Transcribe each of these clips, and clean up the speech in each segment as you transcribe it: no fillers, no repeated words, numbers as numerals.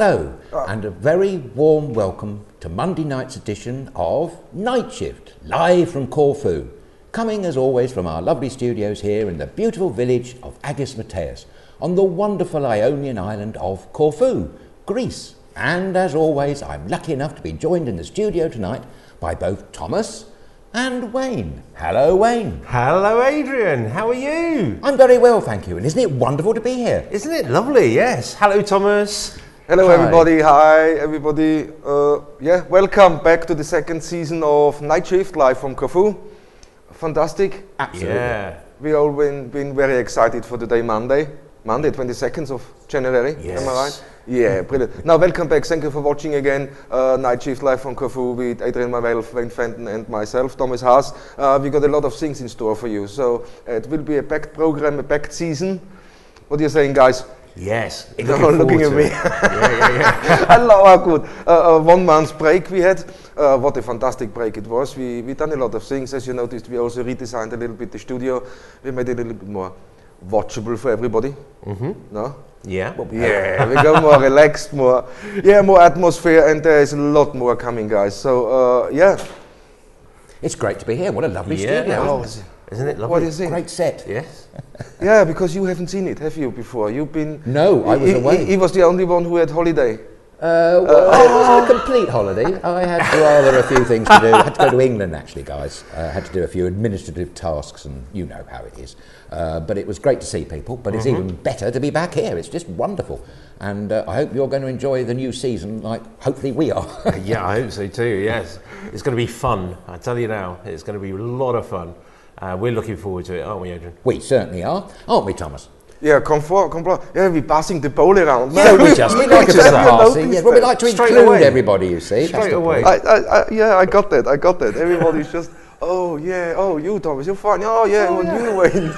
Hello, and a very warm welcome to Monday night's edition of Nightshift, live from Corfu, coming as always from our lovely studios here in the beautiful village of Agis Mateus, on the wonderful Ionian island of Corfu, Greece. And as always, I'm lucky enough to be joined in the studio tonight by both Thomas and Wayne. Hello, Wayne. Hello, Adrian. How are you? I'm very well, thank you. And isn't it wonderful to be here? Isn't it lovely? Yes. Hello, Thomas. Hello, Hi. everybody. Hi, everybody. Welcome back to the second season of Nightshift, live from Corfu. Fantastic. Absolutely. Yeah. We all been very excited for today, Monday, 22nd of January. Yes. Am I right? Yeah, brilliant. Now, welcome back. Thank you for watching again. Nightshift live from Corfu with Adrian Mavel, Wayne Fenton, and myself, Thomas Haas. We got a lot of things in store for you. So it will be a packed program, a packed season. What are you saying, guys? Yes. Looking at me. Yeah. I love how good. 1 month break we had. What a fantastic break it was. We done a lot of things. As you noticed, we also redesigned a little bit the studio. We made it a little bit more watchable for everybody. No? Yeah. Yeah, we go more relaxed, more atmosphere, and there is a lot more coming, guys. So, It's great to be here. What a lovely Yeah. studio. Oh, Isn't it lovely? what is it? Great set. Yes. Yeah, because you haven't seen it, have you, before? You've been... No, I was away. He was the only one who had holiday. Well, it wasn't a complete holiday. I had rather a few things to do. I had to go to England, actually, guys. I had to do a few administrative tasks, and you know how it is. But it was great to see people, but it's even better to be back here. It's just wonderful. And I hope you're going to enjoy the new season like hopefully we are. Yeah, I hope so too. Yes. It's going to be fun. I tell you now, it's going to be a lot of fun. We're looking forward to it, aren't we, Adrian? We certainly are, aren't we, Thomas? Yeah, come forward. Yeah, we're passing the ball around. So we just, we like a bit of Have you passing. noticed Yeah, but we that? like to Straight include away. everybody, you see. That's Straight the away. point. I got that. Everybody's just, oh yeah, oh you Thomas, you're fine. Oh yeah, you Wayne.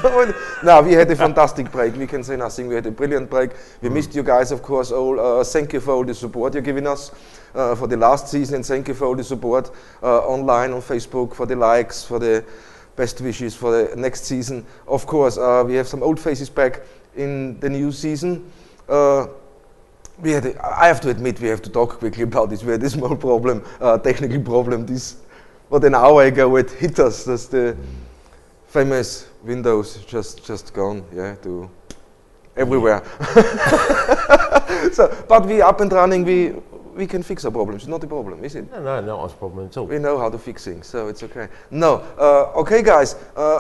No, we had a fantastic break. We can say nothing. We had a brilliant break. We missed you guys, of course. All thank you for all the support you're giving us for the last season, and thank you for all the support online on Facebook, for the likes, for the best wishes for the next season. Of course, we have some old faces back in the new season. I have to admit, we have to talk quickly about this. We had a small problem, technical problem. An hour ago it hit us. That's the famous Windows just gone, yeah, to everywhere. But we up and running. We can fix our problems. It's not a problem, is it? No, not a problem at all. We know how to fix things, so it's okay. No, okay, guys.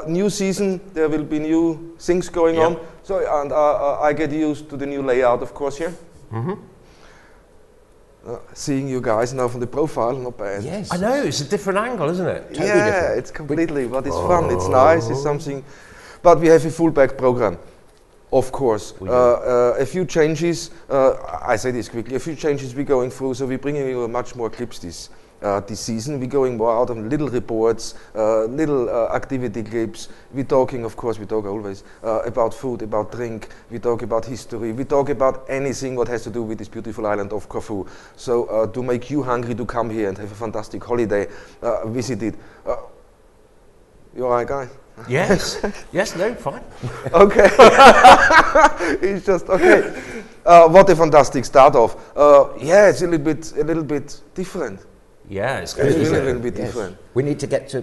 New season. There will be new things going on. So, and I get used to the new layout, of course, here. Seeing you guys now from the profile, not bad. Yes. I know, it's a different angle, isn't it? Totally yeah, different. it's completely. But it's fun. It's nice. It's something. But we have a full back program. Of course, a few changes. I say this quickly. A few changes we're going through. So we're bringing you much more clips this season. We're going more out on little reports, little activity clips. We're talking, of course, we talk always about food, about drink. We talk about history. We talk about anything what has to do with this beautiful island of Corfu. So to make you hungry to come here and have a fantastic holiday, visit it. You all right, guy? Yes. Yes, no, fine. Okay. It's just okay. What a fantastic start off. Yeah, it's a little bit different. Yeah, it's It's going to be really a different. little bit Yes. different. We need to get to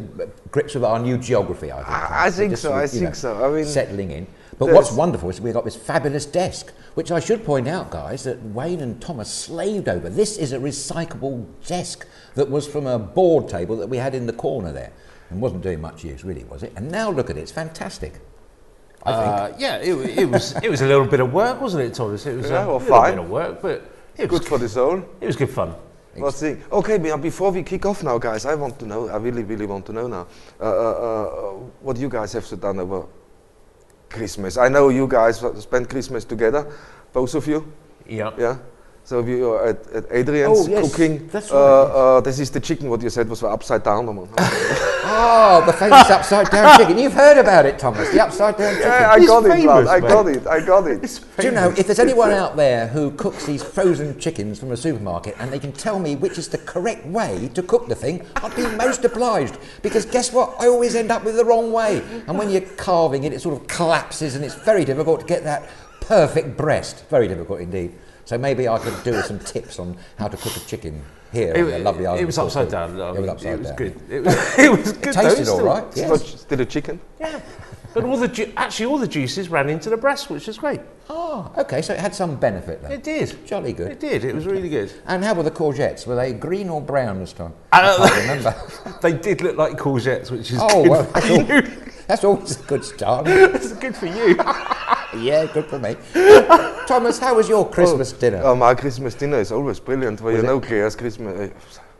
grips with our new geography, I think. I think Just, so. I you think know, so. I mean, settling in. But there's- what's wonderful is we've got this fabulous desk, which I should point out, guys, that Wayne and Thomas slaved over. This is a recyclable desk that was from a board table that we had in the corner there and wasn't doing much use, really, was it? And now look at it, it's fantastic. I think. Yeah, it was a little bit of work, wasn't it, Thomas? It was Yeah, a well, little fine. bit of work, but it was good for the soul. It was good fun. Let's see. Okay, before we kick off now, guys, I want to know. I really want to know now what you guys have done over Christmas. I know you guys spent Christmas together, both of you. Yeah. Yeah. So we are at Adrian's cooking. That's right. This is the chicken. What you said was upside down. Oh, the famous upside down chicken. You've heard about it, Thomas, the upside down chicken. Yeah, I It's got it, famous, lad. I mate. got it. Do you know, if there's anyone out there who cooks these frozen chickens from a supermarket and they can tell me which is the correct way to cook the thing, I'd be most obliged. Because guess what? I always end up with the wrong way. And when you're carving it, it sort of collapses and it's very difficult to get that perfect breast. Very difficult indeed. So maybe I could do some tips on how to cook a chicken here on the lovely island. It was of upside Corfu. down. It was upside It was down. good. It was good. It tasted though, all right. It's Yes. not still a chicken. Yeah. But all the actually all the juices ran into the breast, which was great. Oh, okay. So it had some benefit then. It did. Jolly good. It did. It was really good. And how were the courgettes? Were they green or brown this time? Uh, I can't remember. They did look like courgettes, which is Oh, good well, for you. that's always a good start. That's good for you. Yeah, good for me. Thomas, how was your Christmas dinner? Oh, my Christmas dinner is always brilliant. Well, Was you it? know Claire's Christmas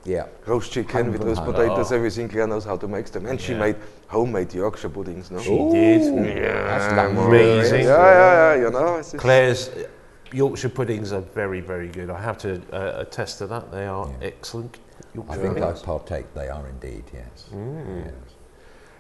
Yeah. roast chicken Home with from roast home. potatoes, everything. Claire knows how to make them, and she Yeah. made homemade Yorkshire puddings. No. She did. That's Yeah. lovely. Amazing. Yeah. You know. It's Claire's Yorkshire puddings are very, very good. I have to attest to that. They are excellent. Yorkshire I think I puddings. partake. They are indeed, yes. Yes.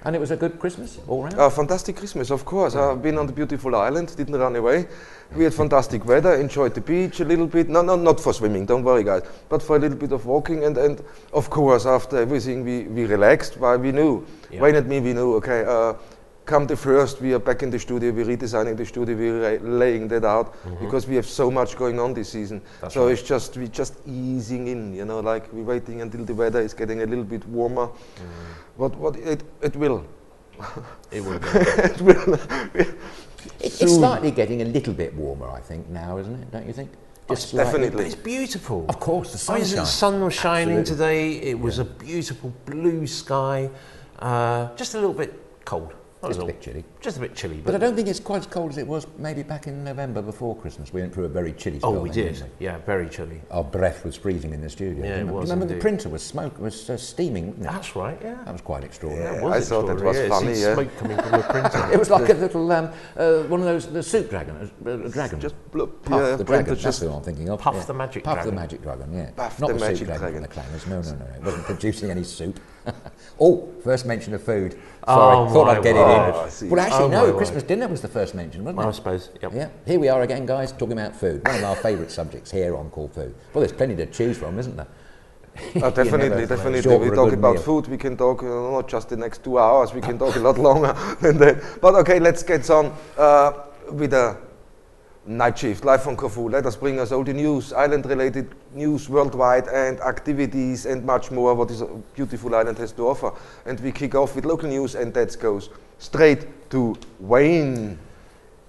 And it was a good Christmas all round? Fantastic Christmas, of course. I've been on the beautiful island, didn't run away. We had fantastic weather, enjoyed the beach a little bit. No, not for swimming, don't worry guys, but for a little bit of walking. And of course, after everything, we relaxed, while we knew, Yeah. Wayne and me, we knew, okay, come the first, we are back in the studio, we're redesigning the studio, we're laying that out, because we have so much going on this season. That's so right. it's just, we're just easing in, you know, like we're waiting until the weather is getting a little bit warmer. What it will. It will be. It will. It's Soon. slightly getting a little bit warmer, I think, now, isn't it? Don't you think? Just slightly. But Definitely. it's beautiful. Of course, the I mean, the sunshine. sun was shining Absolutely. today. It was a beautiful blue sky. Just a little bit cold. That was Just a all. bit chilly. Just a bit chilly. But I don't think it's quite as cold as it was maybe back in November before Christmas. We went through a very chilly spell. oh, we then, did. didn't Yeah, very chilly. Our breath was freezing in the studio. Yeah, it Remember- was Remember the indeed. printer was steaming, wasn't it? That's right. Yeah. That was quite extraordinary. Yeah. I thought that was extraordinary. funny, See yeah. smoke coming from the printer. It was like a little one of those the soup dragon, dragon. Just bloop. Puff Yeah, the print dragon. is That's just who I'm thinking of. Puff yeah. the magic Puff dragon. the magic dragon. Yeah. Puff Not the the magic soup dragon dragon. from the Clangers. No. It wasn't producing any soup. Oh, first mention of food. Oh, Sorry, thought my I'd get word. it Oh, I in. see. Well, actually, Oh, no. my Christmas dinner was the first mention, wasn't I it? suppose. Yep. Yeah. Here we are again, guys, talking about food. One of our favourite subjects here on Corfu. Well, there's plenty to choose from, isn't there? Definitely. Short We for a talk good about meal. food. We can talk not just the next 2 hours. We can talk a lot longer than that. But okay, let's get on with the night shift live from Corfu. Let us bring us all the news, island-related news worldwide, and activities and much more. What this beautiful island has to offer. And we kick off with local news, and that goes straight to Wayne.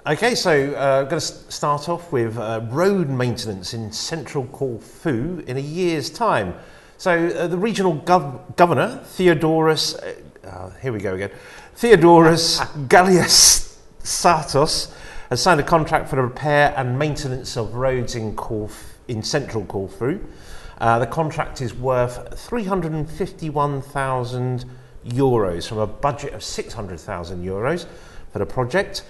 Okay, so I'm going to start off with road maintenance in central Corfu in a year's time. So the regional governor, Theodoros, here we go again, Theodoros Galliasatos, has signed a contract for the repair and maintenance of roads in central Corfu. The contract is worth €351,000 from a budget of €600,000 for the project.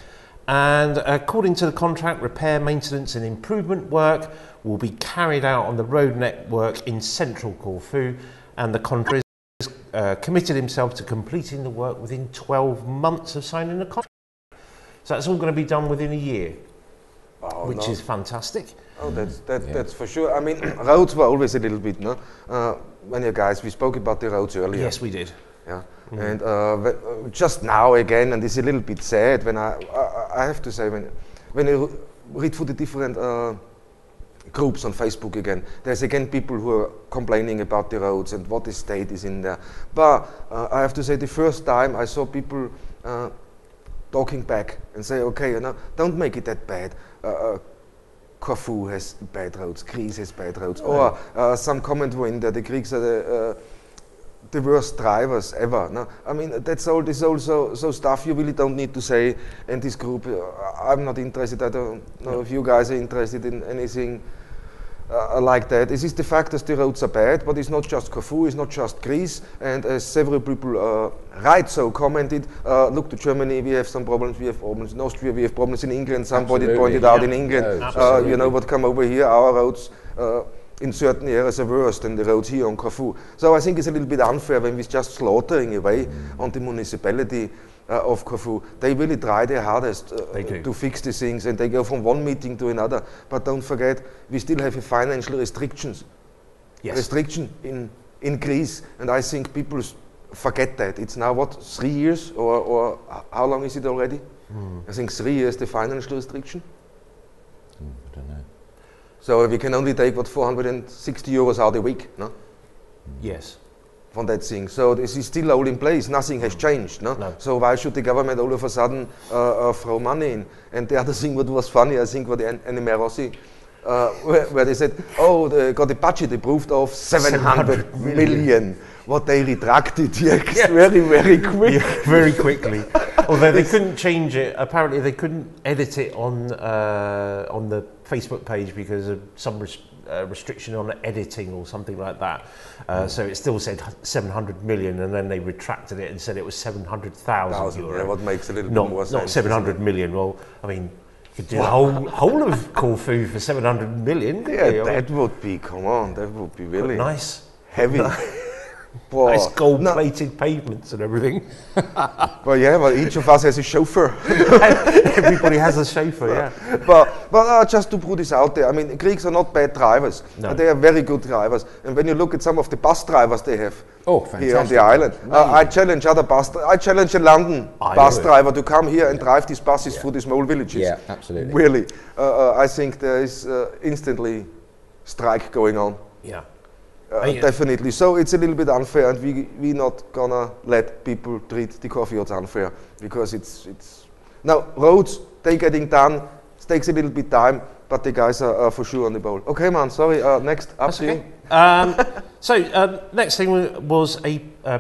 And according to the contract, repair, maintenance and improvement work will be carried out on the road network in central Corfu, and the contractor has committed himself to completing the work within 12 months of signing the contract. So that's all going to be done within a year, which is fantastic. Oh, that's for sure. I mean, roads were always a little bit, no? When you guys, we spoke about the roads earlier. Yes, we did. Yeah. And just now again, and it's a little bit sad when I have to say, when you read through the different groups on Facebook again, there's again people who are complaining about the roads and what the state is in there. But I have to say, the first time I saw people talking back and say, okay, you know, don't make it that bad. Corfu has bad roads, Greece has bad roads, or some comment were in there, the Greeks are the worst drivers ever. No? I mean, that's all. This also so stuff you really don't need to say in this group. I'm not interested. I don't know if you guys are interested in anything like that. This is the fact that the roads are bad, but it's not just Corfu, it's not just Greece. And as several people commented, look to Germany, we have some problems, we have problems in Austria, we have problems in England. Somebody Absolutely, pointed out yeah. in England, Absolutely. you know what, come over here, our roads in certain areas are worse than the roads here on Corfu. So I think it's a little bit unfair when we're just slaughtering away on the municipality of Corfu. They really try their hardest to fix these things, and they go from one meeting to another. But don't forget, we still have a financial restriction in Greece, and I think people forget that. It's now, what, 3 years, or how long is it already? I think 3 years, the financial restriction. I don't know. So we can only take, what, 460 euros out a week, no? Yes. From that thing. So this is still all in place. Nothing has changed, no? No. So why should the government all of a sudden throw money in? And the other thing what was funny, I think, what the Anime Rossi, where they said, oh, they got the budget approved of 700 million. What they retracted very, very quick. Yeah, very quickly. Although they couldn't change it. Apparently they couldn't edit it on the Facebook page because of some restriction on editing or something like that. So it still said 700 million, and then they retracted it and said it was 700,000 euro. Yeah, what makes a little bit more sense. Not 700 million. Well, I mean, you could do the whole of Corfu for 700 million. Yeah, that would be, come on, that would be really nice. Heavy. Nice gold-plated pavements and everything. Well, yeah, well, each of us has a chauffeur. Everybody has a chauffeur, yeah. But just to put this out there, I mean, Greeks are not bad drivers. No. They are very good drivers. And when you look at some of the bus drivers they have here on the island, I challenge I challenge a London bus driver to come here and drive these buses through the small villages. Yeah, absolutely. Really. I think there is instantly strike going on. Yeah. Definitely. So it's a little bit unfair, and we're not gonna let people treat the Corfiots unfair, because it's now roads, they're getting done. It takes a little bit time, but the guys are for sure on the ball. Okay, man. Sorry. Next up to you. So next thing was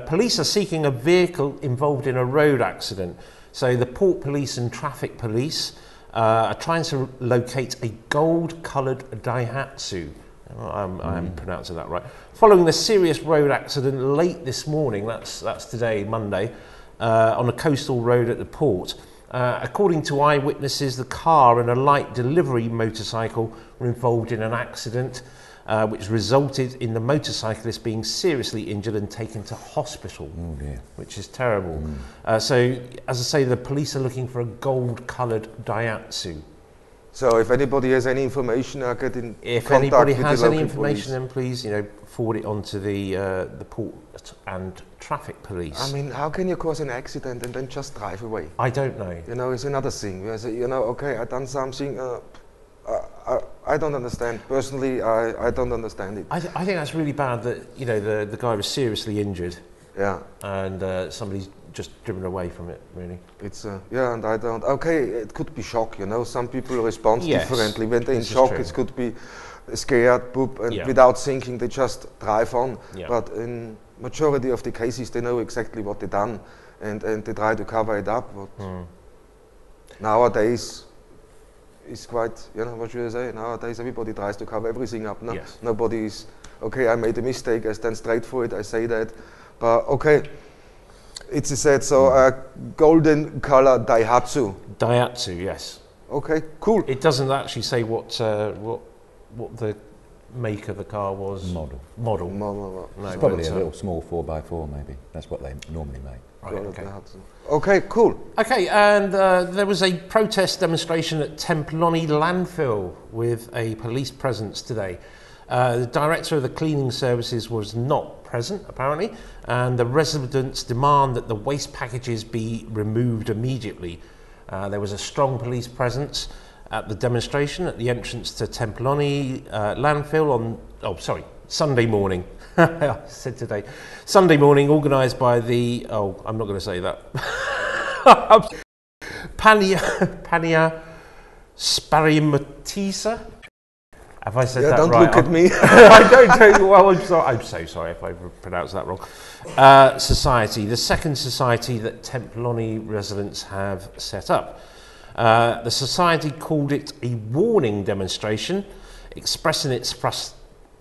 police are seeking a vehicle involved in a road accident. So the Port Police and Traffic Police are trying to locate a gold-coloured Daihatsu. I'm pronouncing that right. Following the serious road accident late this morning, that's today, Monday, on a coastal road at the port. According to eyewitnesses, the car and a light delivery motorcycle were involved in an accident, which resulted in the motorcyclist being seriously injured and taken to hospital, which is terrible. So, as I say, the police are looking for a gold-coloured Daihatsu. So if anybody has any information, get in contact with the local police. If anybody has any information, then please, forward it on to the Port and Traffic Police. I mean, how can you cause an accident and then just drive away? I don't know. It's another thing. Okay, I done something. I don't understand. Personally, I don't understand it. I think that's really bad that the guy was seriously injured. Yeah. And somebody's just driven away from it, really. It's and I don't. Okay, it could be shock. Some people respond differently when they're in shock. It could be scared, boop, and without thinking they just drive on. Yeah. But in majority of the cases, they know exactly what they done, and they try to cover it up. But nowadays, it's quite. What should I say? Nowadays, everybody tries to cover everything up. No, nobody is. Okay, I made a mistake. I stand straight for it. I say that. But okay. It's said so. Golden color Daihatsu. Daihatsu, yes. Okay, cool. It doesn't actually say what the make of the car was. Model. No, it's probably a little small 4x4, maybe. That's what they normally make. Right, okay, cool. Okay, and there was a protest demonstration at Temploni landfill with a police presence today. The director of the cleaning services was not present, apparently, and the residents demand that the waste packages be removed immediately. There was a strong police presence at the demonstration at the entrance to Temploni landfill on, Sunday morning. I said today. Sunday morning, organised by the, I'm not going to say that. Pania Sparimatisa. Have I said that don't right? Don't look at me. I don't tell you. Well, I'm so sorry if I pronounced that wrong. Society, the second society that Temploni residents have set up. The society called it a warning demonstration, expressing its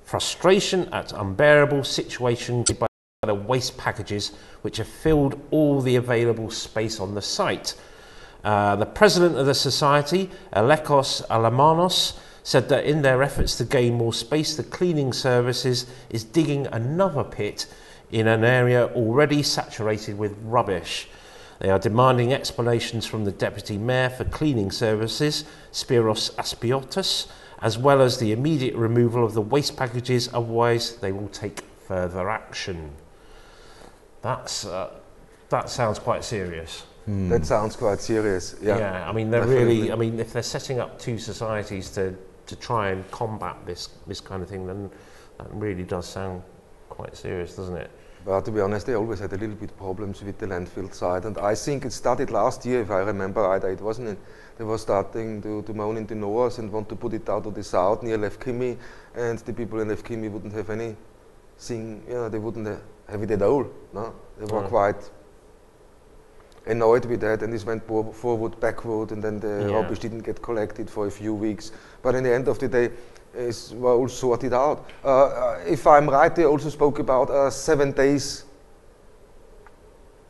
frustration at unbearable situation by the waste packages which have filled all the available space on the site. The president of the society, Alekos Alamanos, said that in their efforts to gain more space, the cleaning services is digging another pit in an area already saturated with rubbish. They are demanding explanations from the Deputy Mayor for Cleaning Services, Spiros Aspiotis, as well as the immediate removal of the waste packages, otherwise they will take further action. That sounds quite serious. That sounds quite serious. Yeah. Yeah, I mean, they're really. I mean, if they're setting up two societies to to try and combat this kind of thing, then that really does sound quite serious, doesn't it? But to be honest, they always had a little bit problems with the landfill side, and I think it started last year, if I remember right. It wasn't. They were starting to moan in the north and want to put it out to the south near Lefkimi, and the people in Lefkimi wouldn't have anything. They wouldn't have it at all. No, they were quite annoyed with that, and this went forward, backward, and then the rubbish didn't get collected for a few weeks. But in the end of the day, were all sorted out. If I'm right, they also spoke about 7 days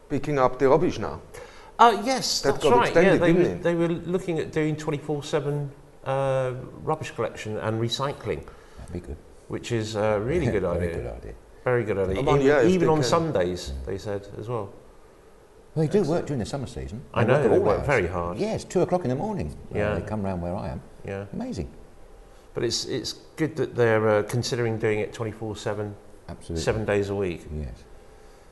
picking up the rubbish now. Yes, That that's got right. extended, Yeah, didn't it? they were looking at doing 24/7 rubbish collection and recycling, That'd be good. which is a really good idea. Very good idea. Very good idea. Well, yeah, if even they on can. Sundays, they said as well. Well, they do work during the summer season. I know, at they all work hours. very hard. Yes, 2 o'clock in the morning. Yeah. They come round where I am. Yeah, Amazing. but it's good that they're considering doing it 24/7, Absolutely. 7 days a week, Yes.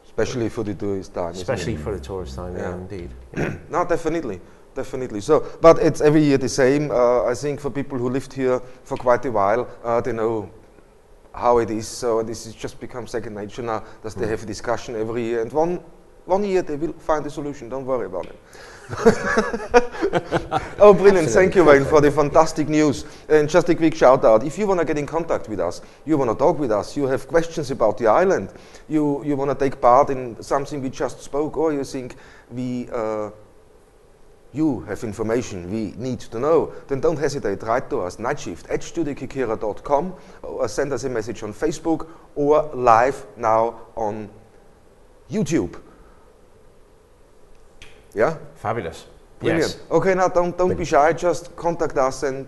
Especially for the tourist time. isn't especially it? for the tourist time. Yeah, Yeah. indeed. No, definitely. So, but it's every year the same. I think for people who lived here for quite a while, they know how it is. So this has just become second nature now. That they have a discussion every year, and one year they will find a solution. Don't worry about it. Oh, brilliant. Thank you, Wayne, for the fantastic news. And just a quick shout out. If you want to get in contact with us, you want to talk with us, you have questions about the island, you want to take part in something we just spoke, or you think you have information we need to know, then don't hesitate. Write to us, nightshift@StudioKerkyra.com, or send us a message on Facebook, or live now on YouTube. Yeah? Fabulous. Yes. Yes. Okay, now don't be shy, just contact us and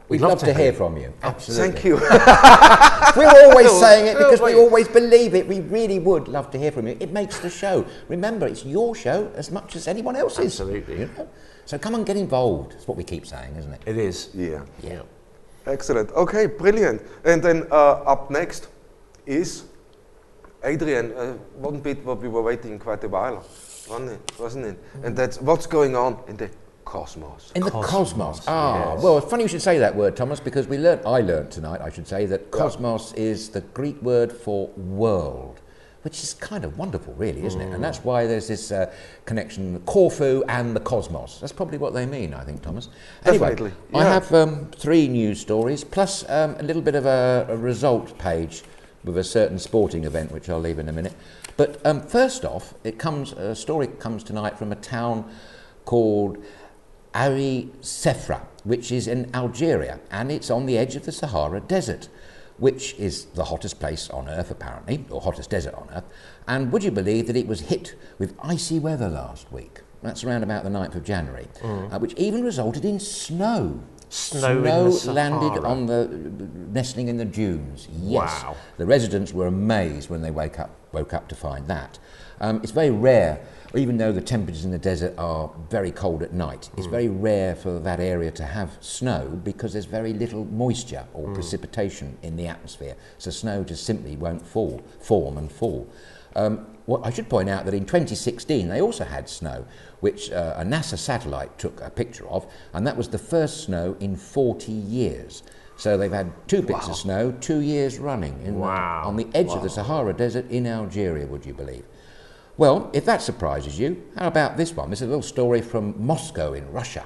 We'd love to hear from you. Absolutely. thank you. We're always saying it because we always believe it. We really would love to hear from you. It makes the show. Remember, it's your show as much as anyone else's. Absolutely. You know? So come and get involved. That's what we keep saying, isn't it? It is. Yeah. Yeah. Excellent. Okay, brilliant. And then up next is Adrian. One bit what we were waiting quite a while, wasn't it? And that's what's going on in the cosmos. In the cosmos. Ah, yes. well, it's funny you should say that word, Thomas, because I learnt tonight, I should say, that cosmos is the Greek word for world, which is kind of wonderful, really, isn't it? And that's why there's this connection, Corfu and the cosmos. That's probably what they mean, I think, Thomas. Anyway, Definitely, I yeah. have 3 news stories, plus a little bit of a result page with a certain sporting event, which I'll leave in a minute. But first off, a story comes tonight from a town called Sefra, which is in Algeria, and it's on the edge of the Sahara Desert, which is the hottest place on Earth, apparently, or hottest desert on Earth. And would you believe that it was hit with icy weather last week? That's around about the 9th of January, which even resulted in snow. Snow in the Sahara. Landed on the nestling in the dunes. Yes. Wow. The residents were amazed when they woke up to find that. It's very rare, even though the temperatures in the desert are very cold at night. It's very rare for that area to have snow because there's very little moisture or precipitation in the atmosphere. So snow just simply won't form and fall. Well, I should point out that in 2016 they also had snow, which a NASA satellite took a picture of, and that was the first snow in 40 years. So they've had 2 bits of snow 2 years running on the edge of the Sahara Desert in Algeria, would you believe? Well, if that surprises you, how about this one? This is a little story from Moscow in Russia,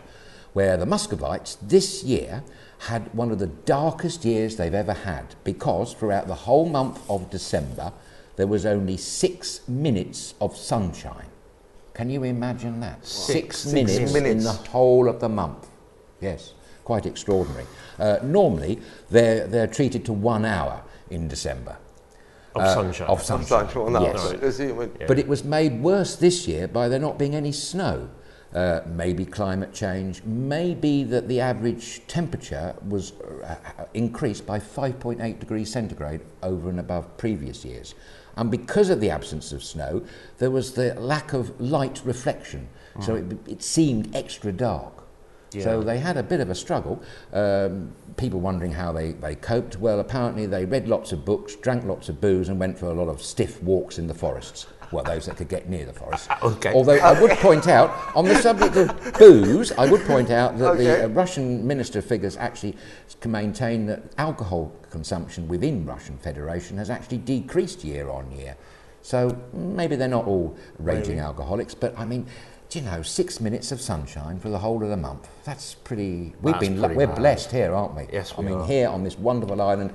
where the Muscovites this year had one of the darkest years they've ever had, because throughout the whole month of December, there was only 6 minutes of sunshine. Can you imagine that? 6 minutes in the whole of the month. Yes, quite extraordinary. Normally, they're treated to 1 hour in December. Of sunshine. Of sunshine, yes. Yeah. But it was made worse this year by there not being any snow. Maybe climate change, maybe that the average temperature was increased by 5.8 degrees centigrade over and above previous years. And because of the absence of snow, there was the lack of light reflection, so it seemed extra dark. Yeah. So they had a bit of a struggle. People wondering how they coped. Well, apparently they read lots of books, drank lots of booze, and went for a lot of stiff walks in the forests. Well, those that could get near the forest. Okay. Although I would point out, on the subject of booze, I would point out that the Russian Minister figures actually can maintain that alcohol consumption within Russian Federation has actually decreased year on year. So maybe they're not all raging alcoholics, but I mean, do you know, 6 minutes of sunshine for the whole of the month. That's pretty. We're blessed here, aren't we? Yes, we are. Here on this wonderful island,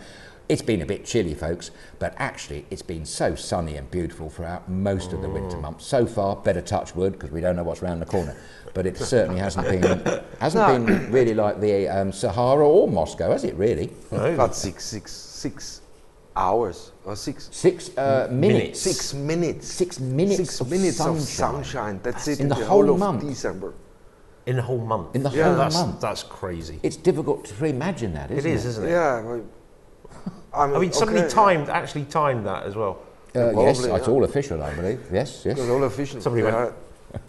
it's been a bit chilly, folks, but actually it's been so sunny and beautiful throughout most of the winter months. So far, better touch wood because we don't know what's around the corner. But it certainly hasn't been really like the Sahara or Moscow, has it? Really? No. About 6 hours or 6 minutes. 6 minutes. 6 minutes. 6 minutes of sunshine. That's it. In the whole month. Of December. In the whole month. In the whole month. That's crazy. It's difficult to imagine that, isn't it? It is, isn't it? Yeah. Well, I mean, somebody actually timed that as well. Yes, it's all official, I believe. Yes. It's all official. Somebody went,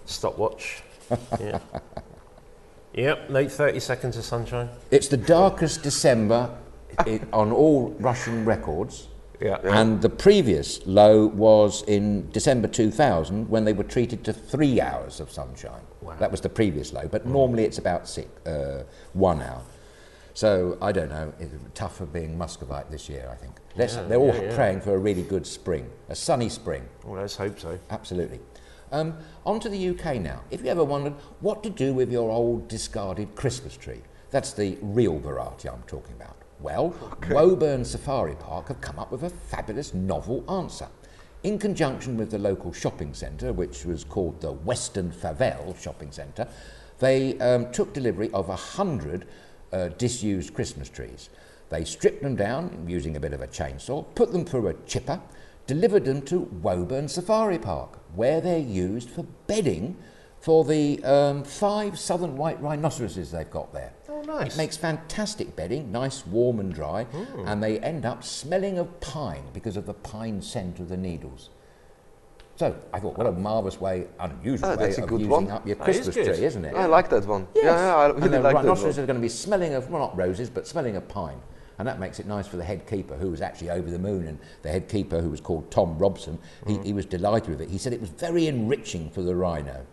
stopwatch. Yeah. Yep, 30 seconds of sunshine. It's the darkest December on all Russian records. Yeah. And the previous low was in December 2000 when they were treated to 3 hours of sunshine. Wow. That was the previous low, but normally it's about 1 hour. So, I don't know, it's tough for being Muscovite this year, I think. They're all praying for a really good spring, a sunny spring. Well, let's hope so. Absolutely. On to the UK now. If you ever wondered what to do with your old discarded Christmas tree, that's the real variety I'm talking about. Well, Woburn Safari Park have come up with a fabulous novel answer. In conjunction with the local shopping centre, which was called the Western Favell Shopping Centre, they took delivery of 100 disused Christmas trees. They stripped them down using a bit of a chainsaw, put them through a chipper, delivered them to Woburn Safari Park, where they're used for bedding for the 5 southern white rhinoceroses they've got there. Oh, nice. It makes fantastic bedding, nice, warm and dry, and they end up smelling of pine because of the pine scent of the needles. So I thought, what a marvellous way, unusual way of using up your Christmas tree, isn't it? I like that one. Yes. Yeah, I really like that one. Rhinoceroses are going to be smelling of, well, not roses, but smelling of pine. And that makes it nice for the head keeper, who was actually over the moon. And the head keeper, who was called Tom Robson, he was delighted with it. He said it was very enriching for the rhino.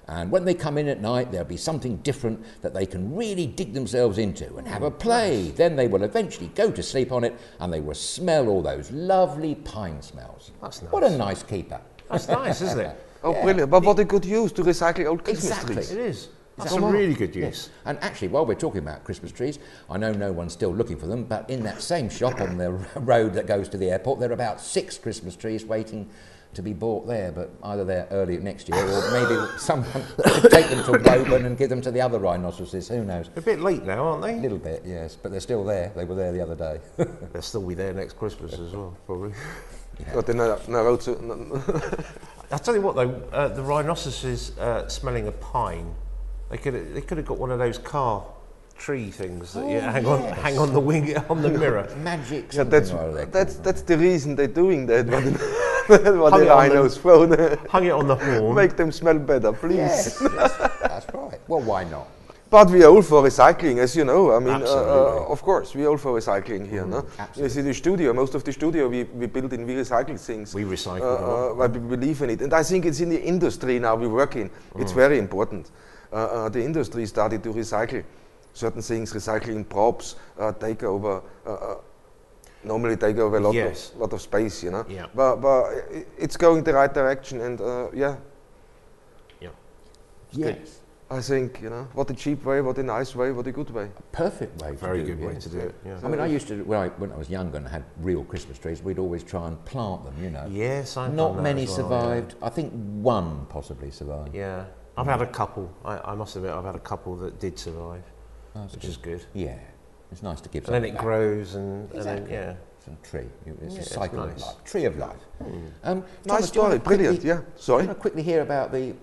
And when they come in at night, there'll be something different that they can really dig themselves into and have a play. Then they will eventually go to sleep on it, and they will smell all those lovely pine smells. That's nice. What a nice keeper. That's nice, isn't it? Oh, brilliant. But what a good use to recycle old Christmas trees. It is. That's a really good use. Yes. And actually, while we're talking about Christmas trees, I know no one's still looking for them, but in that same shop on the road that goes to the airport, there are about 6 Christmas trees waiting to be bought there, but either they're early next year or maybe someone could take them to Woburn and give them to the other rhinoceroses, who knows. A bit late now, aren't they? A little bit, yes, but they're still there. They were there the other day. They'll still be there next Christmas as well, probably. Yeah. But I'll tell you what though, the rhinoceroses smelling of pine, they could have got one of those car tree things that you hang on the wing on the mirror. Magic. Yeah, that's the reason they're doing that. What the rhinos throw. Hung it on the horn. Make them smell better, please. Yes, that's right. Well, why not? But we are all for recycling, as you know. I mean, of course, we are all for recycling here. No? You see the studio, most of the studio we build in, we recycle things. We recycle we believe in it. And I think it's in the industry now we work in. It's very important. The industry started to recycle certain things, recycling props, take over, normally take over a lot of space, you know. Yeah. But it's going the right direction, and Yeah. Yes. I think, you know, what a cheap way, what a nice way, what a good way. A perfect way. Very good way to do it. Yeah. I mean, I used to, when I was younger and had real Christmas trees, we'd always try and plant them, you know. Yes, I've Not done that many as well, survived. I think one possibly survived. Yeah. I've had a couple. I must admit, I've had a couple that did survive, which is good. Yeah, it's nice to give. And then it back. grows, and Exactly. then It's a tree. It's a it's cycle of nice. life. Tree of life. Nice Thomas, story, brilliant. Yeah. Do Sorry. you want to quickly hear about the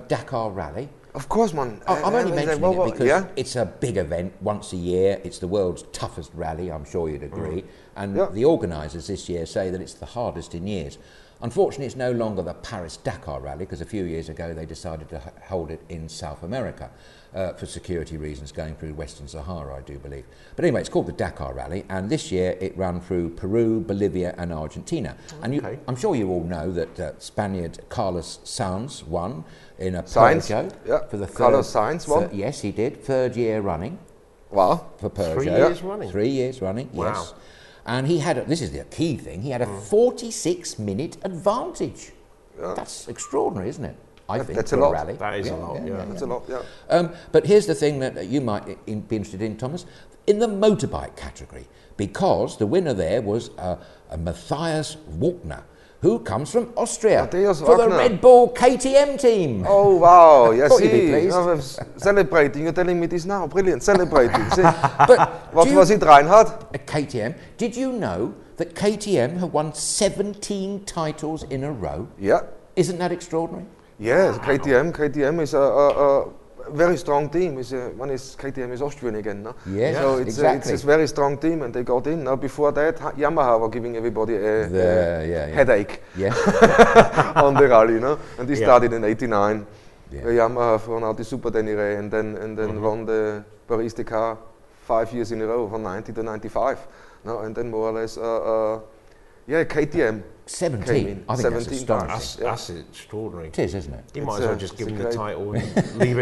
Dakar Rally? Of course, man. I'm only mentioning it because yeah. it's a big event once a year. It's the world's toughest rally, I'm sure you'd agree. And Yeah. the organisers this year say that it's the hardest in years. Unfortunately, it's no longer the Paris-Dakar rally because a few years ago they decided to hold it in South America for security reasons, going through Western Sahara, I do believe. But anyway, it's called the Dakar Rally, and this year it ran through Peru, Bolivia and Argentina. And I'm sure you all know that Spaniard Carlos Sainz won in a Peugeot for the third. Carlos Sainz won? Yes, he did. 3rd year running. Wow. For Peugeot. 3 years running? 3 years running, wow. Yes. And he had, this is the key thing, he had a 46-minute advantage. Yeah. That's extraordinary, isn't it? I think that's for a lot. That is a lot, That's a lot, yeah. But here's the thing that you might be interested in, Thomas. In the motorbike category, because the winner there was a Matthias Wagner, who comes from Austria Matthias for Wagner. the Red Bull KTM team. Oh, wow. Yes, Thought you'd be pleased. Celebrating. You're telling me this now. Brilliant. Celebrating. See? But what was it, Reinhard? A KTM. Did you know that KTM have won 17 titles in a row? Yeah. Isn't that extraordinary? Yes, KTM is a very strong team. KTM is Austrian again, no? Yes, so exactly. It's a very strong team, and they got in. Now, before that, Yamaha were giving everybody a headache on the rally, no? And they started in '89. Yeah. Yamaha won out the Super Denire and then won the Paris-Dakar 5 years in a row, from '90 to '95. No, and then more or less, KTM. 17. I think that's astonishing. That's extraordinary. It is, isn't it? You might as well just give him the title and leave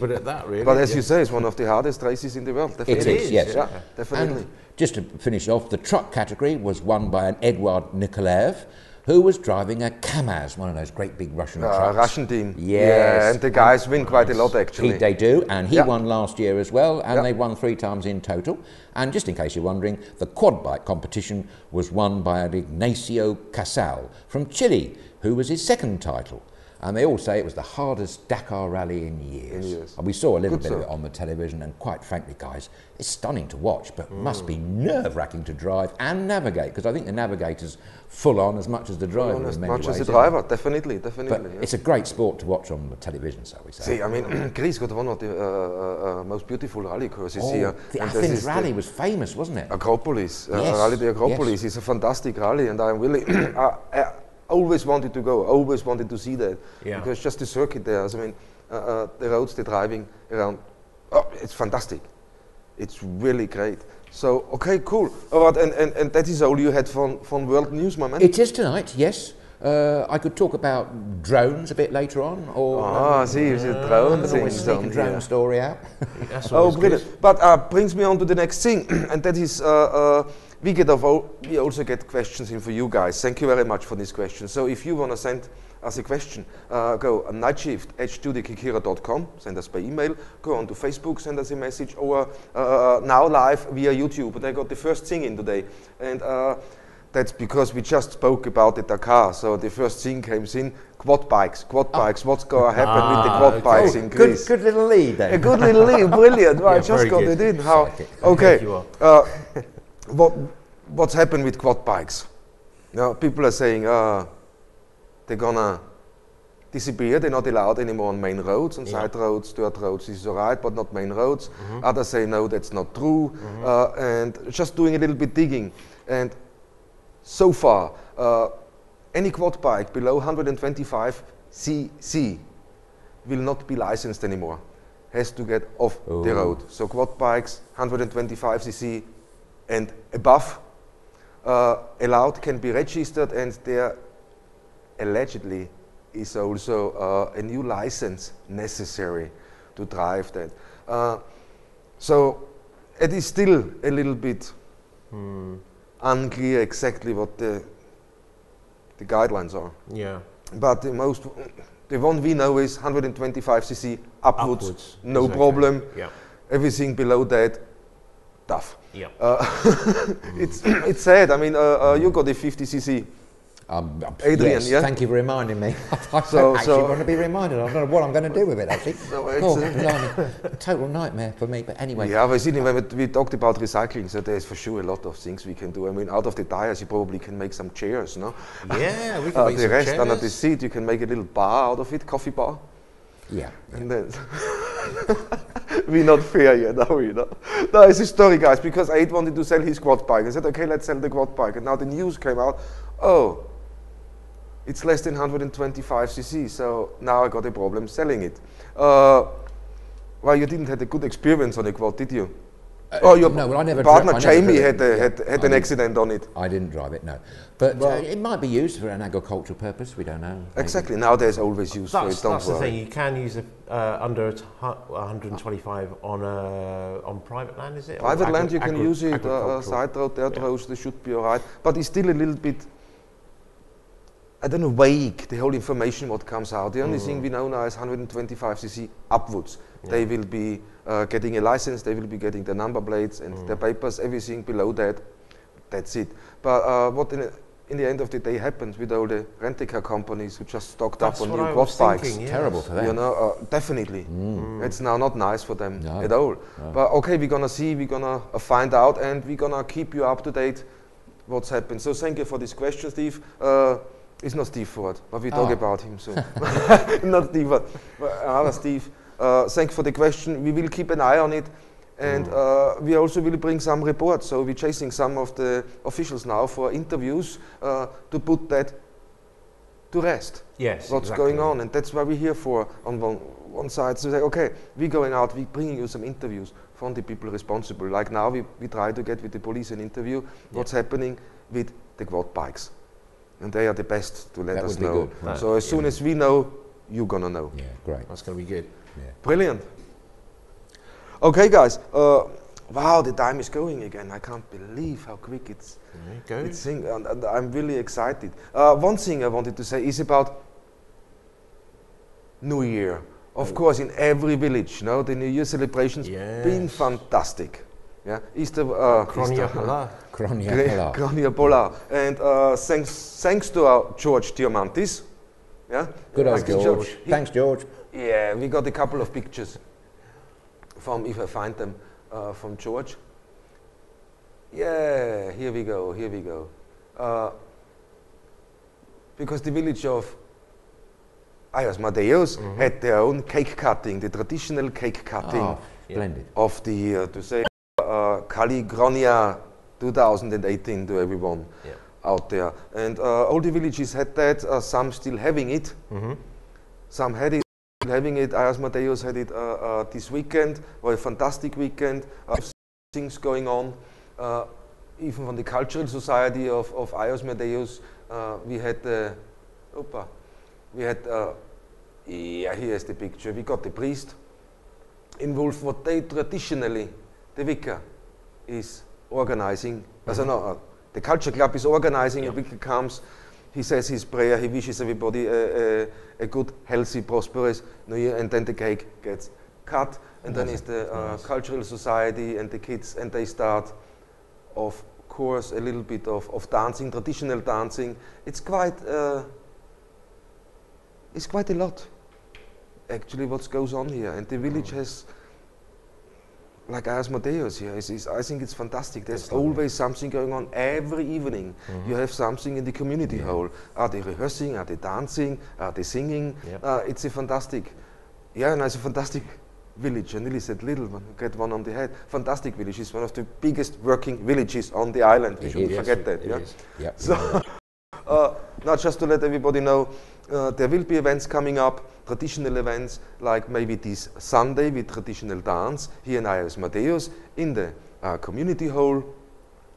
it at that, really. But as you say, it's one of the hardest races in the world. Definitely. It is, yes. Yeah, definitely. And just to finish off, the truck category was won by an Eduard Nikolaev, who was driving a KAMAZ, one of those great big Russian trucks. Russian team. Yes. Yeah, and the guys win quite a lot, actually. They do, and he won last year as well, and they won 3 times in total. And just in case you're wondering, the quad bike competition was won by Ignacio Casal from Chile, who was his 2nd title. And they all say it was the hardest Dakar rally in years. And we saw a little bit of it on the television, and quite frankly, guys, it's stunning to watch, but must be nerve-wracking to drive and navigate, because I think the navigator's full on as much as the driver in many ways. As much as the driver, definitely. But it's a great sport to watch on the television, so we say. See, I mean, Greece got one of the most beautiful rally courses here. The Athens rally was famous, wasn't it? Acropolis. Yes. Rally the Acropolis is a fantastic rally, and I'm really... always wanted to go, always wanted to see that. Yeah. Because just the circuit there, I mean, the roads they're driving around, it's fantastic. It's really great. So, okay, cool. All right, and that is all you had from World News, my man? It is tonight, yes. I could talk about drones a bit later on, or... see, you said drones. I always sneak a drone story out. Brilliant. Good. But brings me on to the next thing, and that is... we also get questions in for you guys. Thank you very much for these questions. So if you want to send us a question, go on nightshift@StudioKerkyra.com, send us by email, go on to Facebook, send us a message, or now live via YouTube. But I got the first thing in today, and that's because we just spoke about the Dakar. So the first thing came in, quad bikes. What's going to happen with the quad bikes in Greece? Good little lead there. A good little lead, brilliant. Right, just got it in. How? Okay. What's happened with quad bikes? Now, people are saying they're gonna disappear. They're not allowed anymore on main roads, on side roads, dirt roads is alright, but not main roads. Others say no, that's not true. And just doing a little bit digging. And so far, any quad bike below 125 cc will not be licensed anymore. Has to get off the road. So quad bikes 125 cc and above allowed, can be registered, and there allegedly is also a new license necessary to drive that. So it is still a little bit unclear exactly what the guidelines are. Yeah. But the one we know is 125 cc upwards. No problem. Yeah. Everything below that, tough. Yeah. It's sad. I mean, you got a 50 cc. Adrian, yes, yeah? Thank you for reminding me. I don't actually want to be reminded. I don't know what I'm going to do with it, actually. Total nightmare for me, but anyway. Yeah, but when we talked about recycling, so there's for sure a lot of things we can do. I mean, out of the tires, you probably can make some chairs, no? Yeah, we can make some chairs. The rest, under the seat, you can make a little bar out of it, coffee bar. Yeah. And then... We're not fair yet, are we? No, it's a story, guys, because Aid wanted to sell his quad bike. I said, okay, let's sell the quad bike. And now the news came out, It's less than 125 cc, so now I got a problem selling it. Well, you didn't have a good experience on a quad, did you? Oh, your no, well, I never partner Jamie had an accident on it. I didn't drive it, no. But it might be used for an agricultural purpose, we don't know. Maybe. Exactly, now there's always use for it, don't That's the worry. thing, you can use it under 125 on private land, is it? Private land, you can use it, side road, dirt roads, they should be alright. But it's still a little bit, I don't know, vague, the whole information what comes out. The only thing we know now is 125cc upwards. Yeah. They will be getting a license, they will be getting the number plates and their papers, everything below that, that's it. But what in the end of the day happens with all the rent-a-car companies who just stocked up on new quad bikes? Yes. Terrible for them. You know, definitely. It's now not nice for them at all. No. But okay, we're gonna see, we're gonna find out, and we're gonna keep you up to date what's happened. So thank you for this question, Steve. It's not Steve Ford, but we talk about him soon. Not Steve, but another Steve. Thanks for the question. We will keep an eye on it, and we also will bring some reports. So we're chasing some of the officials now for interviews to put that to rest. Yes, what's going on, and that's what we're here for. On one side, to say, okay, we're going out, we're bringing you some interviews from the people responsible. Like now, we try to get with the police an interview. What's happening with the quad bikes? And they are the best to let us know. Right. So as soon as we know, you're gonna know. Yeah, great. That's gonna be good. Yeah. Brilliant. Okay, guys. Wow, the time is going again. I can't believe how quick it's and I'm really excited. One thing I wanted to say is about New Year. Of course, in every village, the New Year celebrations been fantastic. Yeah, Easter, Kronia Polar. And thanks to our George Diamantis. Yeah, good old George. Thanks, George. Yeah, we got a couple of pictures from, if I find them, from George. Yeah, here we go. Because the village of Ayos had their own cake cutting, the traditional cake cutting of the year, to say Kali Gronia 2018 to everyone out there. And all the villages had that, some still having it. Some had it, having it. Ayos Mateos had it this weekend, or a fantastic weekend. Things going on. Even from the cultural society of Ayos Mateos, we had here's the picture. We got the priest involved. What they traditionally, the vicar is organizing. The culture club is organizing. The vicar comes, he says his prayer, he wishes everybody a good, healthy, prosperous New Year, and then the cake gets cut, and then is the cultural society and the kids, and they start, of course, a little bit of dancing, traditional dancing. It's quite a lot, actually, what goes on here. And the village has, like Ayos Mateos here, I think it's fantastic. There's always something going on every evening. You have something in the community hall. Are they rehearsing? Are they dancing? Are they singing? It's a fantastic, and it's a fantastic village. I nearly said little one, get one on the head. Fantastic village. It's one of the biggest working villages on the island. We shouldn't forget that. So, now just to let everybody know, there will be events coming up, traditional events, like maybe this Sunday with traditional dance here in Ayos Mateos in the community hall,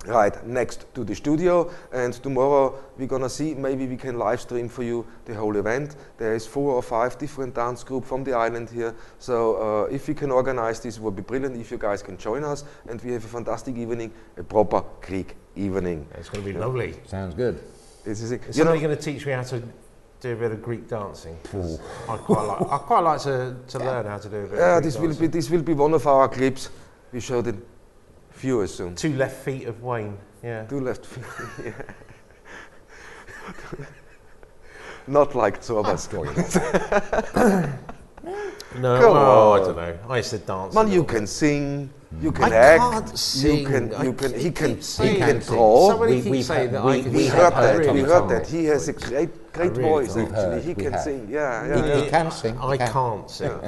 right next to the studio. And tomorrow we're gonna see, maybe we can live stream for you the whole event. There is 4 or 5 different dance groups from the island here. So if we can organize this, it would be brilliant if you guys can join us. And we have a fantastic evening, a proper Greek evening. It's gonna be lovely. Sounds good. Is somebody going to teach me how to do a bit of Greek dancing? I quite like to learn how to do a bit of Greek dancing. This will be one of our clips. We show the viewers soon. 2 left feet of Wayne. Yeah. 2 left feet. Not like Zorba's story. No, I don't know. I used to dance. Man, you can sing. You can act. I can't sing. He can draw. Somebody keeps saying that I can we sing. heard that. He has a great voice. Actually, he can sing. He can sing. I can't sing.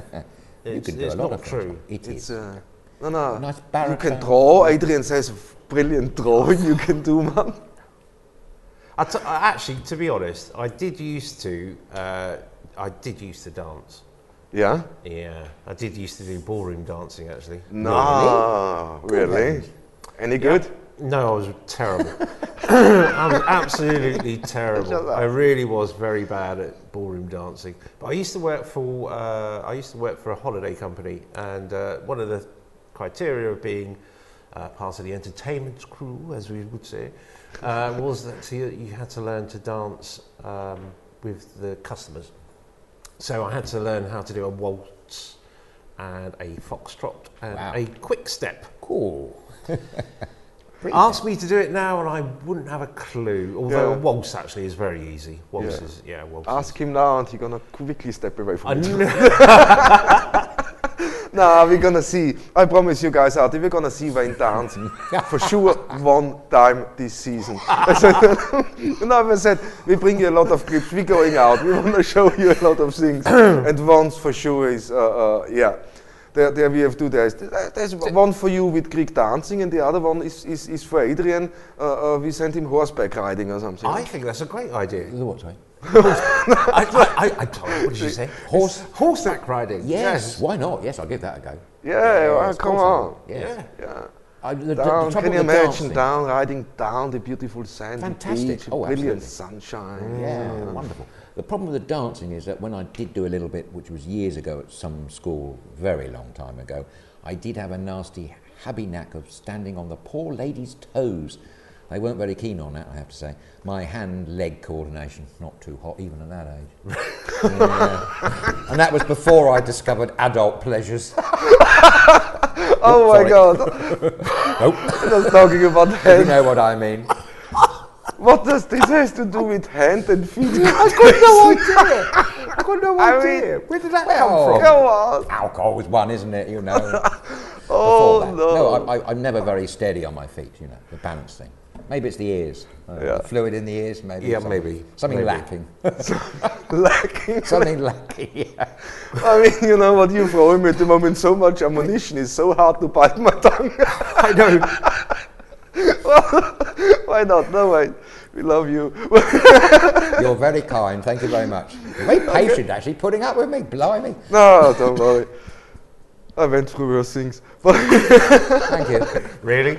It's not true. It's no. Nice you can draw. Adrian says, brilliant drawing you can do, man. Actually, to be honest, I did used to dance. Yeah? Yeah, I did used to do ballroom dancing, actually. No, really? Any good? No, I was terrible. I was absolutely terrible. I really was very bad at ballroom dancing. But I used to work for a holiday company, and one of the criteria of being part of the entertainment crew, as we would say, was that you had to learn to dance with the customers. So I had to learn how to do a waltz and a foxtrot and a quick step. Cool. Ask me to do it now and I wouldn't have a clue, although a waltz actually is very easy. Waltz is. Ask him now and he's gonna quickly step away from it. Nah, we're gonna see. I promise you guys out, we're gonna see Wayne dance for sure one time this season. I said, we bring you a lot of clips, we're going out, we wanna show you a lot of things. And once for sure is, There we have two days. There's one for you with Greek dancing, and the other one is for Adrian. We sent him horseback riding or something. I think that's a great idea. What, sorry? What did you say? Horseback riding. Yes, why not? Yes, I'll give that a go. Come on. Yes. Down, can you imagine riding down the beautiful sandy Fantastic. beach, Oh, brilliant absolutely. sunshine. Yeah, wonderful. The problem with the dancing is that when I did do a little bit, which was years ago at some school, very long time ago, I did have a nasty habby knack of standing on the poor lady's toes. They weren't very keen on that, I have to say. My hand-leg coordination, not too hot, even at that age. And that was before I discovered adult pleasures. Oh my God. Nope. Just talking about hand. You know what I mean. What does this have to do with hand and feet? I've got no idea. Where did that come from? Go on. Alcohol was one, isn't it? You know. Oh, no. I'm never very steady on my feet, you know, the balance thing. Maybe it's the ears. Fluid in the ears, maybe. Yeah, something lacking. Lacking. Something lacking, yeah. I mean, you know what, you throw him at the moment, so much ammunition, is so hard to bite my tongue. I know. Why not? No, wait. We love you. You're very kind. Thank you very much. You're very patient, actually, putting up with me. Blimey. No, don't worry. I went through worse things. Thank you. Really?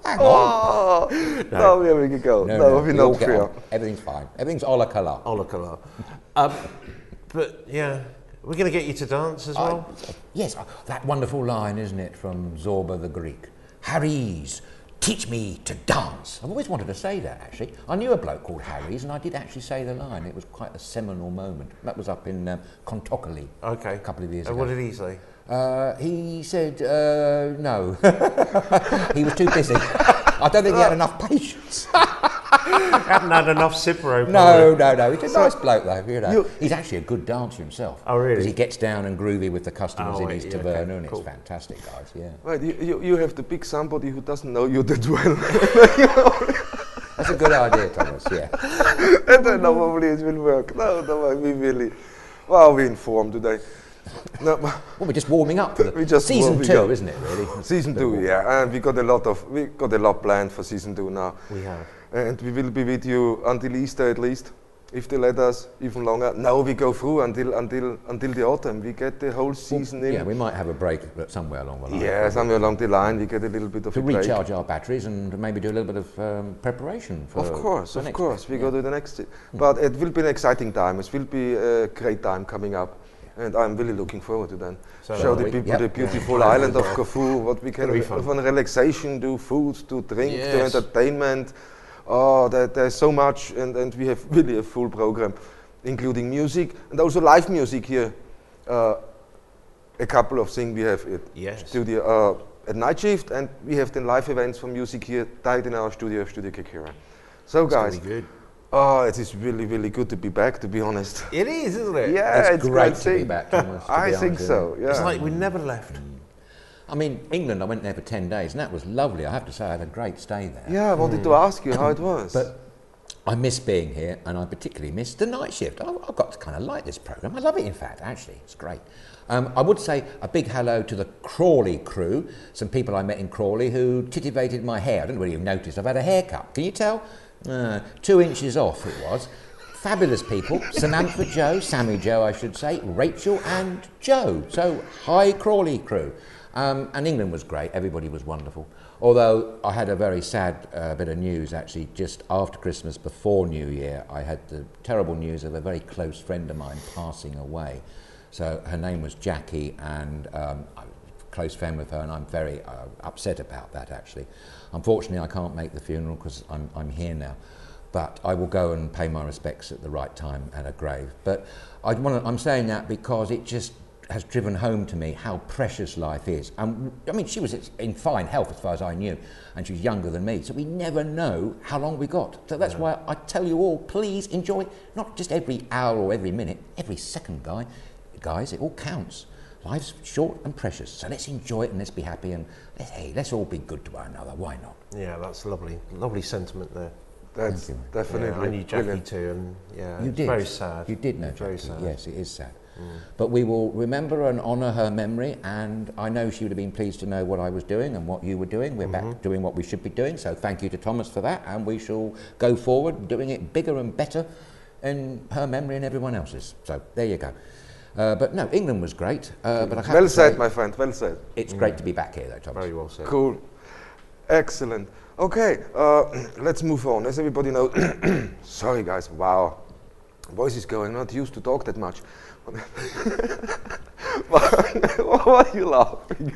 Hang on. No, here we go. No, we're not clear. Everything's fine. Everything's a la carte. A la carte. But yeah, we're going to get you to dance as well? Yes, that wonderful line, isn't it, from Zorba the Greek. Harry's, teach me to dance. I've always wanted to say that, actually. I knew a bloke called Harry's, and I did actually say the line. It was quite a seminal moment. That was up in Contockley a couple of years ago. What did he say? He said no. He was too busy. I don't think he had enough patience. Hadn't had enough Cipro. No. He's a nice bloke, though. You know, he's actually a good dancer himself. Oh, really? Because he gets down and groovy with the customers in his taverna, and it's fantastic, guys. Yeah. Right, you have to pick somebody who doesn't know you that well. That's a good idea, Thomas. Yeah. I don't know, probably it will work. No, we really. Well, we're informed today. No, well, we're just warming up for the season 2, isn't it? Really. Season 2, yeah, and we got a lot planned for season 2 now. We have, and we will be with you until Easter at least, if they let us, even longer. Now we go through until the autumn. We get the whole season in. Yeah, we might have a break somewhere along the line. Yeah, somewhere along the line we get a little bit of to a break. recharge our batteries and maybe do a little bit of preparation for. Of course, we go to the next. But it will be an exciting time. It will be a great time coming up. And I'm really looking forward to that. Show the people the beautiful island of Corfu, what we can do for relaxation, do food, do drink, do entertainment. Oh, there's so much, and we have really a full program, including music and also live music here. A couple of things we have at studio at Nightshift, and we have the live events for music here, tied in our studio of StudioKerkyra. So guys. Good. Oh, it is really, really good to be back, to be honest. It is, isn't it? Yeah, it's great to be back. I think so, yeah. It's like we never left. I mean, England, I went there for 10 days, and that was lovely. I have to say, I had a great stay there. Yeah, I wanted to ask you how it was. But I miss being here, and I particularly miss the night shift. I've got to kind of like this program. I love it, in fact, actually. It's great. I would say a big hello to the Crawley crew, some people I met in Crawley who titivated my hair. I don't know whether you've noticed. I've had a haircut. Can you tell? 2 inches off it was. Fabulous people. Samantha Joe, Sammy Joe, I should say, Rachel and Joe. So, hi Crawley crew. And England was great. Everybody was wonderful. Although I had a very sad bit of news actually just after Christmas, before New Year. I had the terrible news of a very close friend of mine passing away. So her name was Jackie, and I'm a close friend with her, and I'm very upset about that actually. Unfortunately, I can't make the funeral because I'm here now. But I will go and pay my respects at the right time at her grave. But I'm saying that because it just has driven home to me how precious life is. And I mean, she was in fine health as far as I knew, and she was younger than me, so we never know how long we got. So that's why I tell you all, please enjoy, not just every hour or every minute, every second, guys, it all counts. Life's short and precious, so let's enjoy it and let's be happy, and let's all be good to one another. Why not? Yeah, that's lovely sentiment there. That's definitely. Yeah, I knew Jackie too, and yeah, you it's did. Very sad. You did know very Jackie. sad. Yes, it is sad. But we will remember and honour her memory, and I know she would have been pleased to know what I was doing and what you were doing. We're back doing what we should be doing, so thank you to Thomas for that, and we shall go forward doing it bigger and better in her memory and everyone else's. So there you go. But no, England was great. But I have Well to said, say, my friend, well said. it's great to be back here though, Thomas. Very well said. Cool. Excellent. Okay, let's move on. As everybody knows, sorry guys, wow. Voice is going, not used to talk that much. Why are you laughing?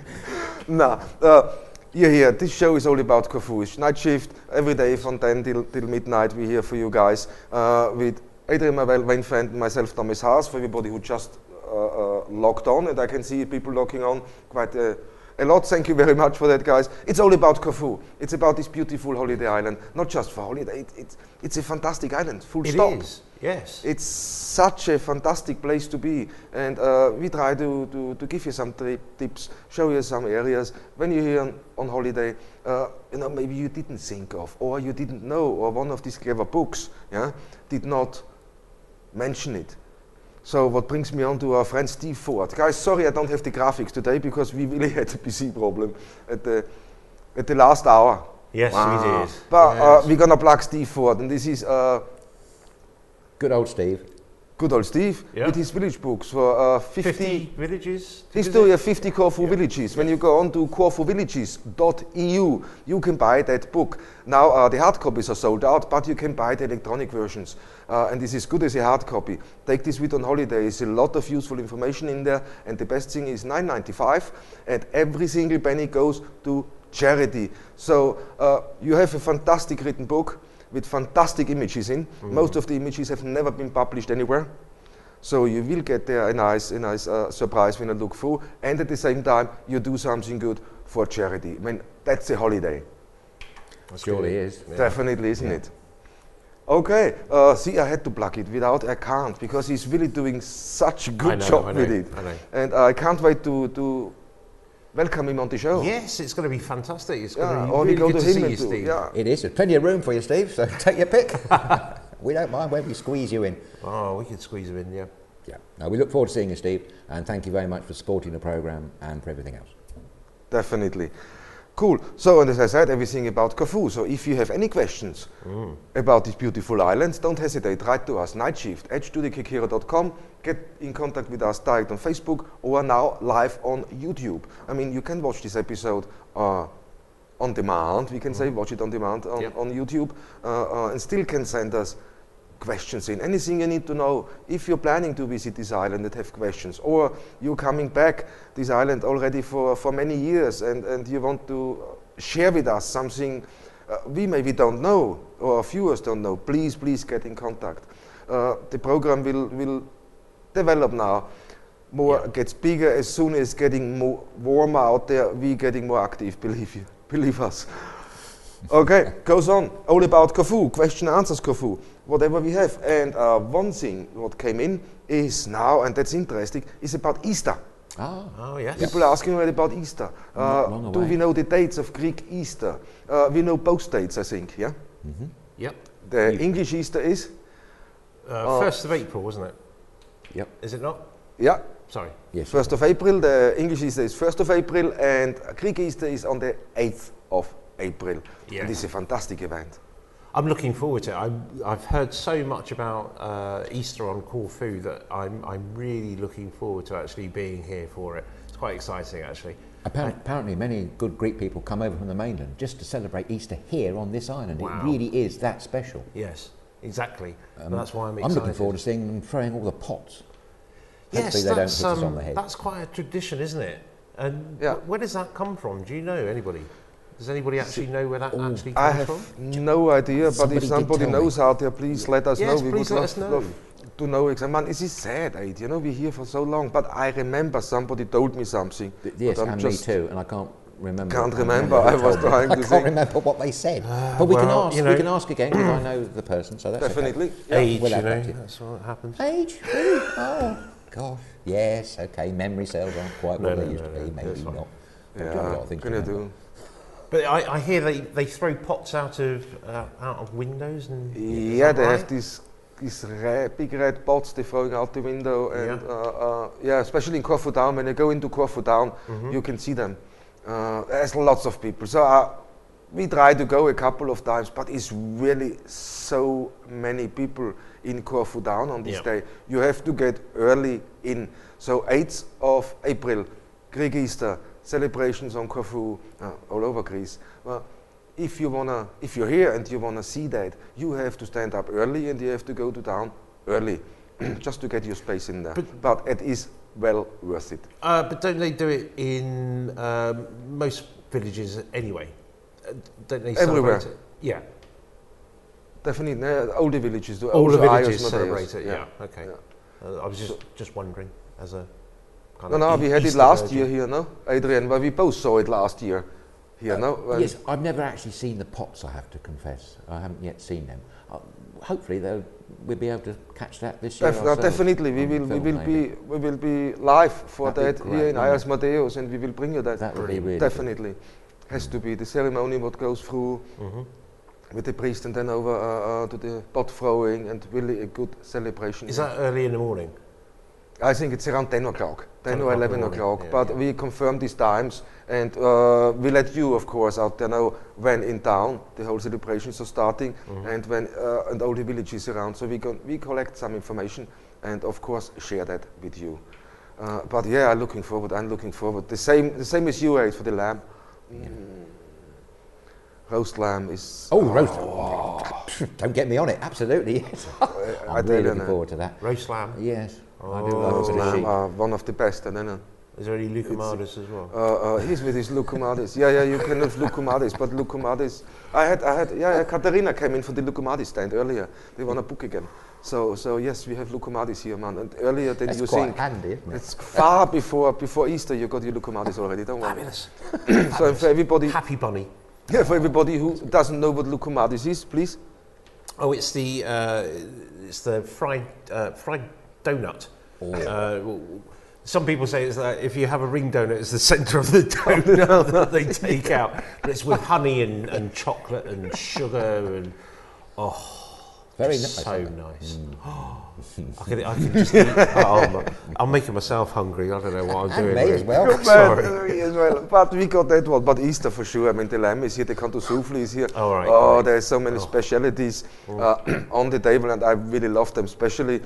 Yeah, this show is all about Corfu. It's night shift, every day from 10 till midnight. We're here for you guys with Adrian Wainfriend and myself, Thomas Haas, for everybody who just logged on, and I can see people logging on quite a lot. Thank you very much for that, guys. It's all about Corfu. It's about this beautiful holiday island, not just for holiday. It's a fantastic island, full stop. It is, yes. It's such a fantastic place to be, and we try to give you some tips, show you some areas when you're here on holiday. Maybe you didn't think of, or you didn't know, or one of these clever books, did not mention it. So what brings me on to our friend Steve Ford. Guys, sorry I don't have the graphics today because we really had a PC problem at the last hour. Yes, we did. But we're gonna plug Steve Ford, and this is Good old Steve. good old Steve with his village books for 50 villages. history of 50 Corfu villages. When you go on to corfuvillages.eu, you can buy that book. Now the hard copies are sold out, but you can buy the electronic versions. And this is good as a hard copy. Take this with on holiday. There's a lot of useful information in there, and the best thing is $9.95, and every single penny goes to charity. So you have a fantastic written book with fantastic images in. Most of the images have never been published anywhere. So you will get there a nice surprise when you look through, and at the same time you do something good for charity. I mean, that's a holiday. Surely is. Yeah. Definitely, isn't it? Okay, see, I had to plug it. Without, I can't, because he's really doing such a good job with it. I know. And I can't wait to welcome him on the show. Yes, it's going to be fantastic. It's going to be only really go good to to him see and you, do, Steve. yeah. It is. There's plenty of room for you, Steve, so take your pick. We don't mind when we squeeze you in. Oh, we could squeeze him in, yeah. Yeah. No, we look forward to seeing you, Steve, and thank you very much for supporting the programme and for everything else. Definitely. Cool. So, and as I said, everything about Corfu. So if you have any questions about this beautiful island, don't hesitate. Write to us, nightshift@StudioKerkyra.com. Get in contact with us direct on Facebook or now live on YouTube. I mean, you can watch this episode on demand. We can say watch it on demand on YouTube, and still can send us questions in. Anything you need to know if you're planning to visit this island and have questions, or you're coming back this island already for many years and you want to share with us something we maybe don't know or our viewers don't know, please get in contact. The program will develop now. More gets bigger as soon as getting more warmer out there, we're getting more active, believe us. Okay, goes on. All about Corfu, question answers Corfu, whatever we have. And one thing what came in is now, and that's interesting, is about Easter. Oh, yes. People are asking already about Easter. Do we know the dates of Greek Easter? We know both dates, I think, yeah? Yep. The English Easter is? 1st of April, wasn't it? Yep. Is it not? Yeah. Sorry. Yes. 1st of April. The English Easter is 1st of April, and Greek Easter is on the 8th of April. Yeah. It is a fantastic event. I'm looking forward to it. I've heard so much about Easter on Corfu that I'm really looking forward to actually being here for it. It's quite exciting, actually. Apparently many good Greek people come over from the mainland just to celebrate Easter here on this island. Wow. It really is that special. Yes, exactly. And that's why I'm excited. I'm looking forward to seeing them throwing all the pots. Yes, Hopefully they don't hit us on the head. That's quite a tradition, isn't it? And Yeah. where does that come from? Do you know, anybody? Does anybody actually know where that actually I comes have from? no idea, but Somebody if did somebody tell knows out there, please let us Yes, know. We please would let us know. love to know exactly. Man, it is sad, Aid. You know, we're here for so long, but I remember somebody told me something. Yes, but I'm and just me too, and I can't remember. Can't remember. I was told me. trying I to can't think. remember what they said. But we can well, ask. you know- We can ask again because I know the person, so that's Definitely. Okay. Yeah. Age, We'll you have know, that. that's what happens. Age? Really? Oh, gosh. Yes. Okay. Memory cells aren't quite what No, they no, used no, to be. no, Maybe that's fine. not. Yeah, I've got a lot of things can to you remember. do? But I hear they throw pots out of windows and is Yeah, that they right? have these big red pots they're throwing out the window, and yeah, especially in Corfu Town. When you go into Corfu Town, you can see them. There's lots of people. So we try to go a couple of times, but it's really so many people in Corfu Town on this Yeah. day. You have to get early in. So 8th of April, Greek Easter celebrations on Corfu, all over Greece. Well, if you're here and you wanna see that, you have to stand up early and you have to go to town early, just to get your space in there. But it is well worth it. But don't they do it in most villages anyway? Don't they Everywhere. celebrate it? Yeah. Definitely, older villages do. All the Also villages Ios, celebrate it. Matthias. Yeah. Okay. Yeah. I was just wondering as a kind No, of we had it Easter last virgin. year here, no, Adrian? Well, we both saw it last year here, no? When- Yes, I've never actually seen the pots. I have to confess, I haven't yet seen them. Hopefully, we'll be able to catch that this year. ourselves Definitely, we on film, maybe. will be live for That'd be that here in great, Ios Matthias, and we will bring you that. That would be really Definitely, has to be the ceremony what goes through with the priest and then over to the pot throwing, and really a good celebration. Is that early in the morning? I think it's around 10 o'clock, 10 or 11 o'clock, yeah, but yeah. we confirm these times, and we let you, of course, out there know when in town the whole celebrations are starting, and when and all the villages around, so we collect some information, and of course share that with you. But yeah, I'm looking forward. The same as you ate for the lamb. Roast lamb is... Oh, roast! Oh, don't get me on it. Absolutely, yes. I'm really looking forward to that. Roast lamb? Yes, I do Oh, love a roast bit of lamb sheep. are one of the best, and then Is there any Lucamadas as well? he's with his Lucumades. Yeah, you can have Lucumades, but Lucumades. I had, Katarina came in for the Lucumades stand earlier. They want to book again. So yes, we have Lucumades here, man. And earlier than That's you quite think. handy, isn't it? It's far before Easter. You got your Lucumades already. Don't worry. Fabulous. So for everybody, Happy bunny. yeah, for everybody who doesn't know what Lucumades is, please. Oh, it's the fried donut. Well, some people say it's that if you have a ring donut, it's the centre of the donut that they take out. But it's with honey and chocolate and sugar and Very just nice. so isn't it? nice. I can just eat. I'm making myself hungry. I don't know what I'm And doing. me as well. Sorry. As well. But we got that one. But Easter for sure. I mean, the lamb is here. The canto souffle is here. Oh, right, Oh, right. there's so many specialities on the table, and I really love them, especially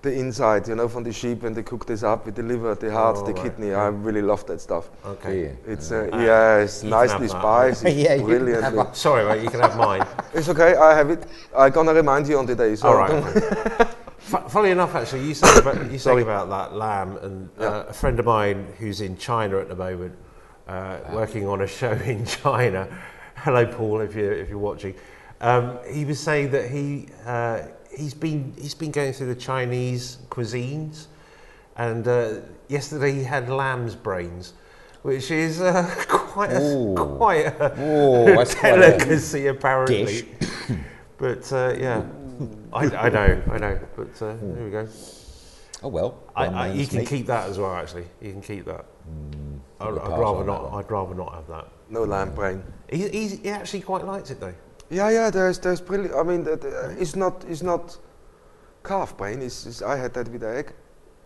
the inside, from the sheep when they cook this up with the liver, the heart, the right. kidney. I really love that stuff. Okay. Yeah. It's it's you can have nicely that. spicy, Yeah, you can have brilliantly. one. Sorry, mate, you can have mine. It's okay. I have it. I'm gonna remind you on the day. So All right. don't- Funnily enough, actually, you sang about that lamb, and a friend of mine who's in China at the moment, working on a show in China. Hello, Paul, if you're watching. He was saying that he's been going through the Chinese cuisines, and yesterday he had lamb's brains, which is quite a that's quite a delicacy apparently. dish. But yeah, I know. But there we go. Oh well. You can keep that as well. Actually, you can keep that. I'd pass rather on that not. one. I'd rather not have that. no lamb brain. He actually quite liked it though. Yeah. There's brilliant. I mean, it's not calf brain. I had that with egg.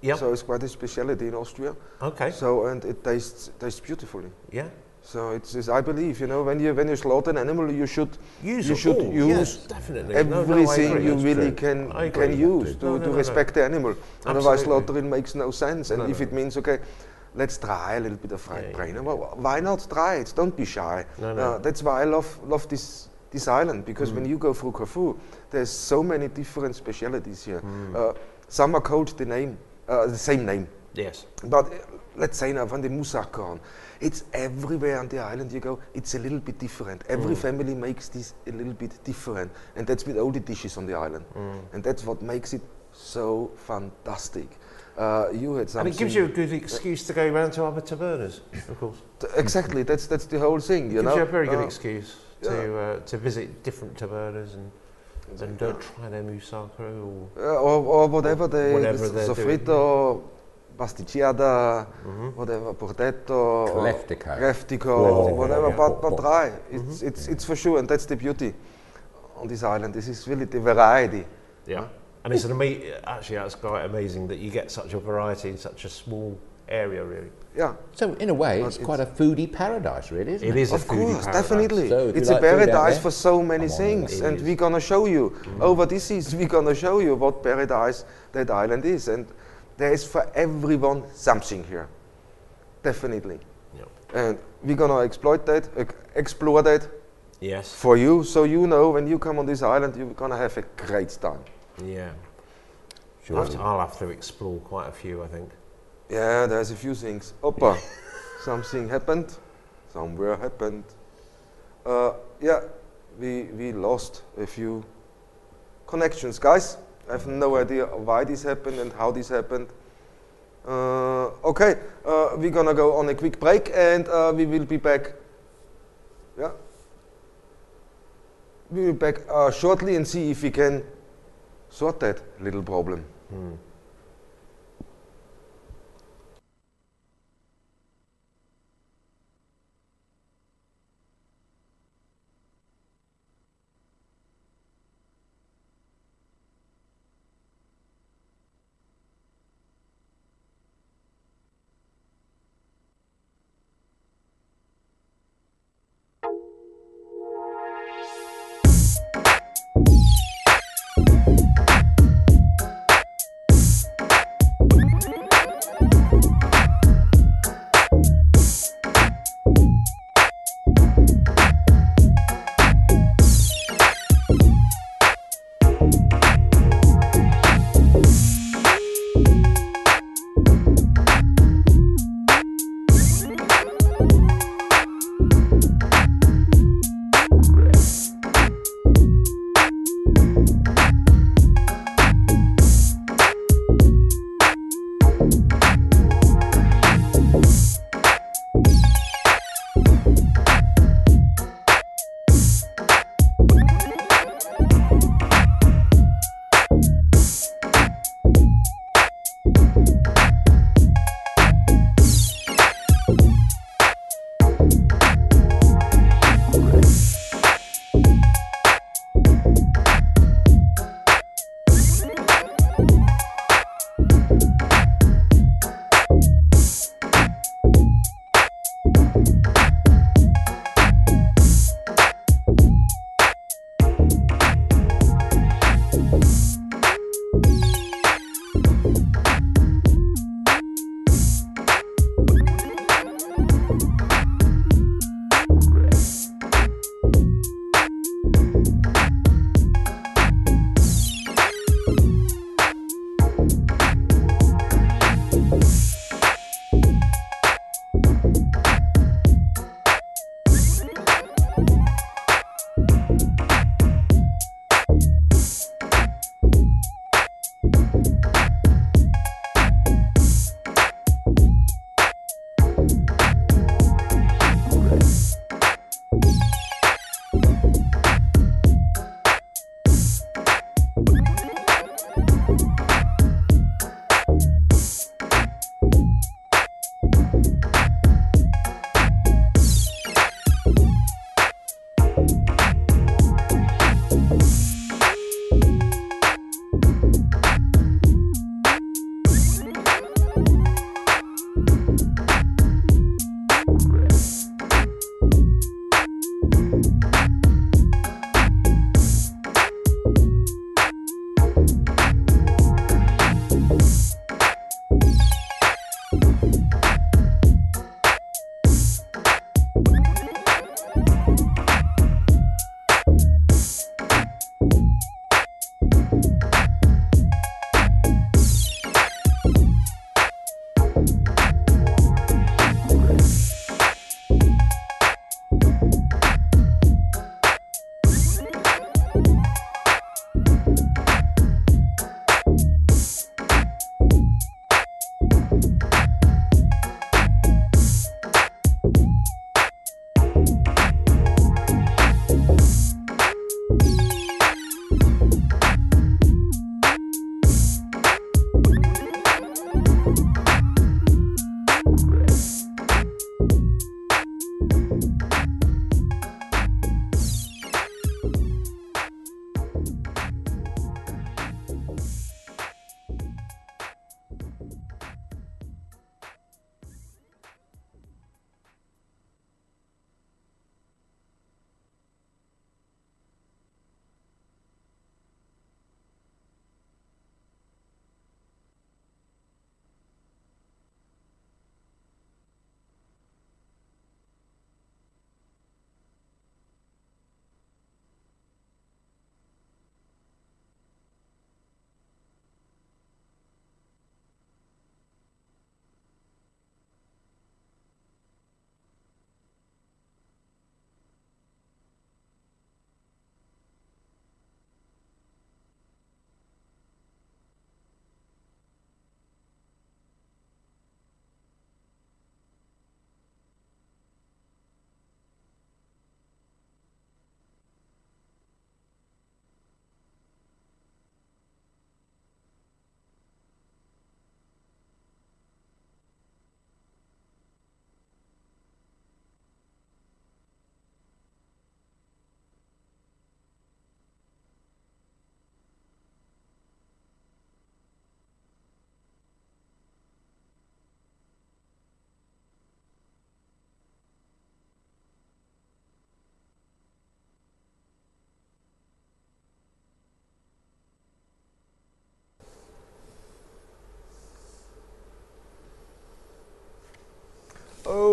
Yep. So it's quite a specialty in Austria. Okay. So and it tastes beautifully. Yeah. So it's I believe, you know, when you slaughter an animal, you should Use use definitely. everything you That's really true. I can agree. use to respect the animal. Otherwise, Absolutely. slaughtering makes no sense. And if it means, okay, let's try a little bit of fried brain. Well, why not try it? Don't be shy. No. That's why I love this island, because when you go through Corfu, there's so many different specialities here. Some are called the same name. Yes. But let's say now from the moussaka on, it's everywhere on the island you go, it's a little bit different. Every family makes this a little bit different, and that's with all the dishes on the island. And that's what makes it so fantastic. You had something. And it gives you a good excuse to go around to other tavernas, of course. Exactly, that's the whole thing. You Gives know, you a very good excuse to visit different tavernas and try their moussaka or whatever they're sofrito, pasticciata, whatever, portetto, Leftico, whatever, but try. It's for sure, and that's the beauty on this island. This is really the variety. Yeah, and it's actually that's quite amazing that you get such a variety in such a small area, really. Yeah. So in a way, it's quite a foodie paradise, really, isn't it? It is Of a foodie course, paradise. definitely. So It's a like food out paradise there, for so many things, and we're gonna show you over this we're gonna show you what paradise that island is, and there is for everyone something here, definitely. Yep. And we're gonna exploit that, explore that Yes. for you, so you know when you come on this island, you're gonna have a great time. Yeah. Sure. I'll have to explore quite a few, I think. Yeah, there's a few things. Oppa, something happened, somewhere happened. Yeah, we lost a few connections, guys. I have no idea why this happened and how this happened. Okay, we're gonna go on a quick break, and we will be back. Yeah, we will be back shortly and see if we can sort that little problem.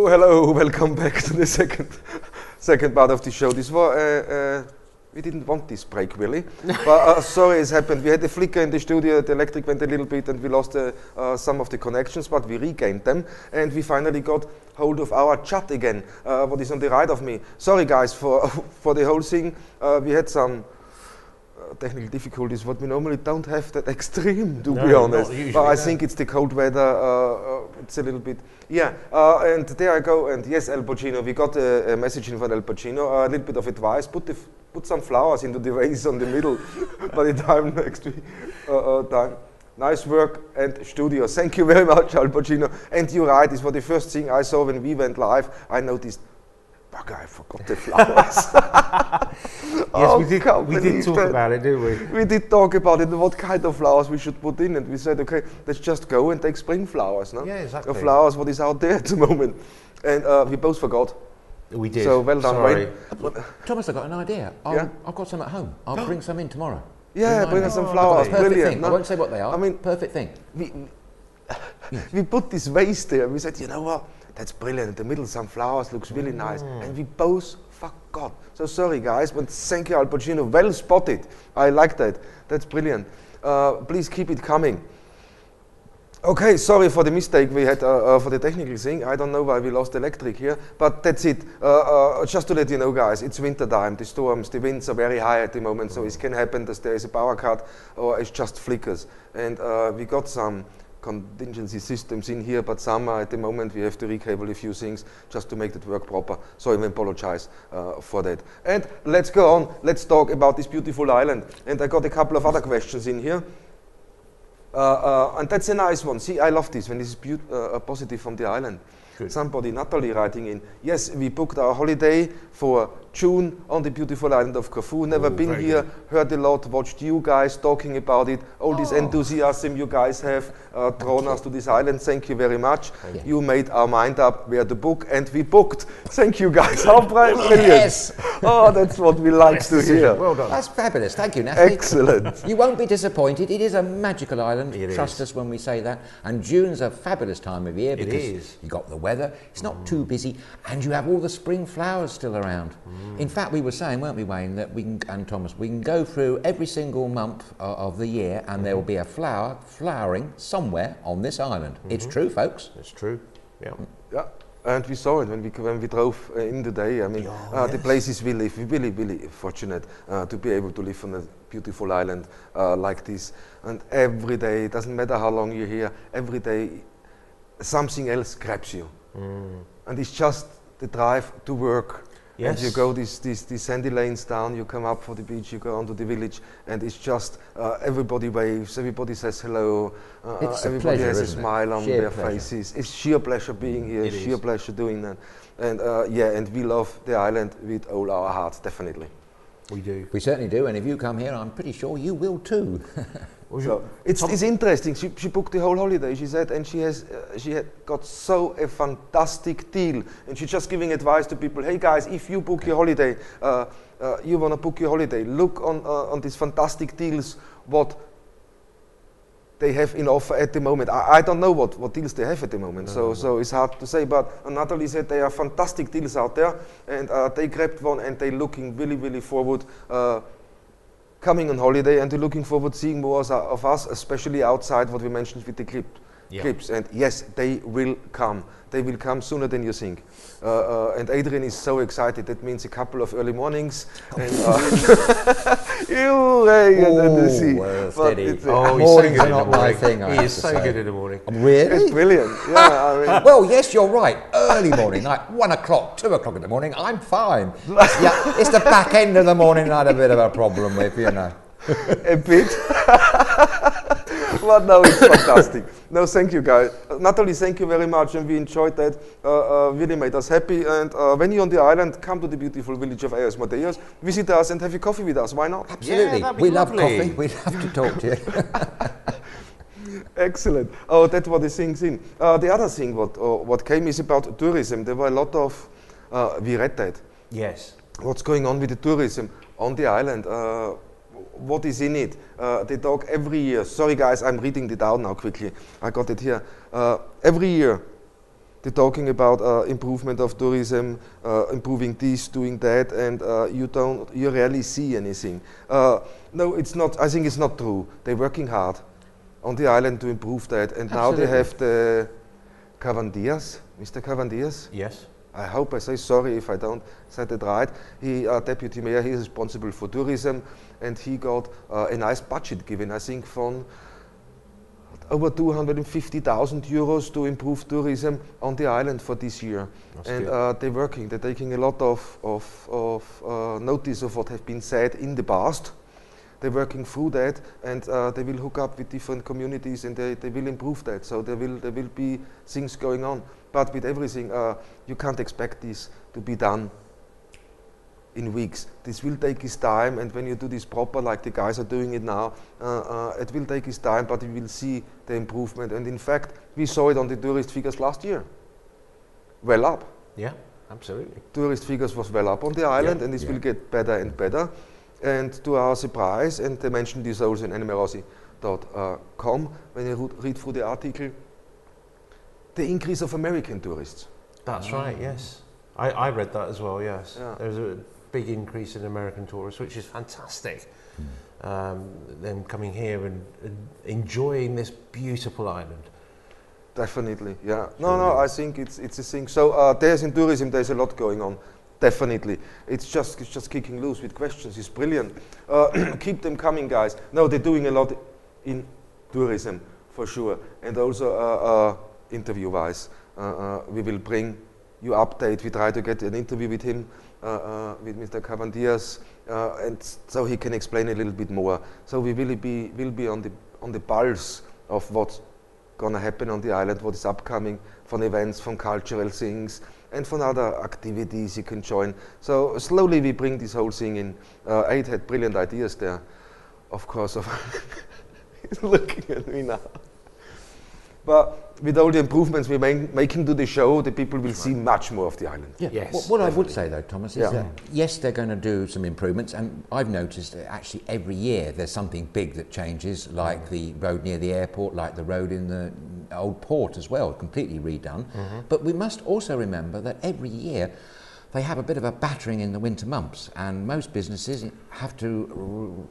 So hello, welcome back to the second part of the show. This was we didn't want this break really, but sorry, it's happened. We had a flicker in the studio, the electric went a little bit, and we lost some of the connections, but we regained them, and we finally got hold of our chat again. What is on the right of me? Sorry guys for the whole thing. We had some technical difficulties, what we normally don't have that extreme, to be honest. But I think it's the cold weather, it's a little bit, yeah. And there I go, and yes, El Pacino, we got a message in from El Pacino, a little bit of advice, put some flowers into the vase on the middle by the time next week. Nice work and studio. Thank you very much, Al Pacino. And you're right, this was the first thing I saw when we went live. I noticed, bugger, I forgot the flowers. Yes, we did talk about it, didn't we? We did talk about it, what kind of flowers we should put in, and we said, okay, let's just go and take spring flowers, no? Yeah, exactly. The flowers, what is out there at the moment. And we both forgot. We did. So well done, Sorry. Wayne. Thomas, I've got an idea. I've got some at home. I'll bring some in tomorrow. Yeah, bring us some flowers. Perfect Brilliant. thing. I won't say what they are. I mean, perfect thing. We put this vase there. We said, you know what? That's brilliant. In the middle, some flowers looks really nice. And we both forgot. So sorry, guys, but thank you, Al Pacino. Well spotted. I like that. That's brilliant. Please keep it coming. Okay, sorry for the mistake we had for the technical thing. I don't know why we lost electric here, but that's it. Just to let you know, guys, it's winter time. The storms, the winds are very high at the moment, so it can happen that there is a power cut or it's just flickers. And we got some contingency systems in here, but some at the moment we have to recable a few things just to make it work proper. So I apologize for that. And let's go on. Let's talk about this beautiful island. And I got a couple of other questions in here. And that's a nice one. See, I love this when this is positive from the island. Good. Somebody, Natalie, writing in, yes, we booked our holiday for June on the beautiful island of Corfu. Never been here, good. Heard a lot, watched you guys talking about it. All this enthusiasm you guys have drawn us to this island. Thank you very much. You made our mind up where to book, and we booked. Thank you guys. How brilliant. Yes. Oh, that's what we like to hear. Well done. That's fabulous. Thank you, Natalie. Excellent. You won't be disappointed. It is a magical island. It Trust us when we say that. And June's a fabulous time of year because you got the weather. It's not too busy, and you have all the spring flowers still around. In fact, we were saying, weren't we, Wayne, that we can, and Thomas, we can go through every single month of the year, and there will be a flower flowering somewhere on this island. It's true, folks. It's true. Yeah. Yeah. And we saw it when we drove in today. I mean, the places we live, we're really, really fortunate to be able to live on a beautiful island like this. And every day, it doesn't matter how long you're here, every day something else grabs you. And it's just the drive to work. Yes. And you go these sandy lanes down, you come up for the beach, you go onto the village, and it's just everybody waves, everybody says hello, everybody has a smile on their faces. It's sheer pleasure being here, it's sheer pleasure doing that. And and we love the island with all our hearts, definitely. We do. We certainly do, and if you come here, I'm pretty sure you will too. So it's interesting. She booked the whole holiday, she said, and she had got a fantastic deal. And she's just giving advice to people. Hey guys, if you book your holiday, you want to book your holiday, look on these fantastic deals. What they have in offer at the moment. I don't know what deals they have at the moment, so it's hard to say. But Natalie said there are fantastic deals out there, and they grabbed one, and they're looking really, really forward. Coming on holiday, and they're looking forward to seeing more of us, especially outside what we mentioned with the clips. And yes, they will come. They will come sooner than you think. And Adrian is so excited. That means a couple of early mornings. And mornings are not my thing. He is so good in the morning. Really? It's brilliant. Yeah, I mean. Well, yes, you're right. Early morning, like 1 o'clock, 2 o'clock in the morning, I'm fine. It's the back end of the morning I had a bit of a problem with, you know. A bit. But no, it's fantastic. No, thank you, guys. Natalie, thank you very much, and we enjoyed that. Really made us happy. And when you're on the island, come to the beautiful village of Ayers Mateos, visit us, and have a coffee with us. Why not? Absolutely. Yeah, we love coffee. We'd love to talk to you. Excellent. Oh, that's what the thing's in. The other thing what came is about tourism. There were a lot of, we read that. Yes. What's going on with the tourism on the island? What is in it? They talk every year. Sorry guys, I'm reading it out now quickly. I got it here. Every year they're talking about improvement of tourism, improving this, doing that, and you rarely see anything. No, it's not. I think it's not true. They're working hard on the island to improve that, and now they have the Cavandias, Mr. Cavandias. Yes. I hope I say sorry if I don't say that right. He, deputy mayor, he is responsible for tourism, and he got a nice budget given, I think, from over 250,000 euros to improve tourism on the island for this year. That's and they're working. They're taking a lot of notice of what has been said in the past. They're working through that, and they will hook up with different communities, and they will improve that. So there will be things going on. But with everything, you can't expect this to be done in weeks. This will take its time, and when you do this proper, like the guys are doing it now, it will take its time, but you will see the improvement. And in fact, we saw it on the tourist figures last year. Well up. Yeah, absolutely. Tourist figures was well up on the island, and this will get better and better. And to our surprise, and they mentioned this also in animerosi.com, when you read through the article, the increase of American tourists. That's right, yes. I read that as well, yes. Yeah. There's a big increase in American tourists, which is fantastic. Them coming here and enjoying this beautiful island. Definitely, yeah. No, I think it's a thing. So there's in tourism, there's a lot going on. Definitely. It's just kicking loose with questions. It's brilliant. Keep them coming, guys. No, they're doing a lot in tourism, for sure. And also interview-wise, we will bring you update. We try to get an interview with him, with Mr. Cavandias, and so he can explain a little bit more. So we will be on the pulse of what's gonna happen on the island, what is upcoming from events, from cultural things, and from other activities you can join. So slowly we bring this whole thing in. Aid had brilliant ideas there, of course. He's looking at me now. But with all the improvements we're making to the show, the people will see much more of the island. Yeah. Yes, What I would say though, Thomas, is that yes, they're going to do some improvements, and I've noticed that actually every year there's something big that changes, like the road near the airport, like the road in the old port as well, completely redone. But we must also remember that every year they have a bit of a battering in the winter months, and most businesses have to,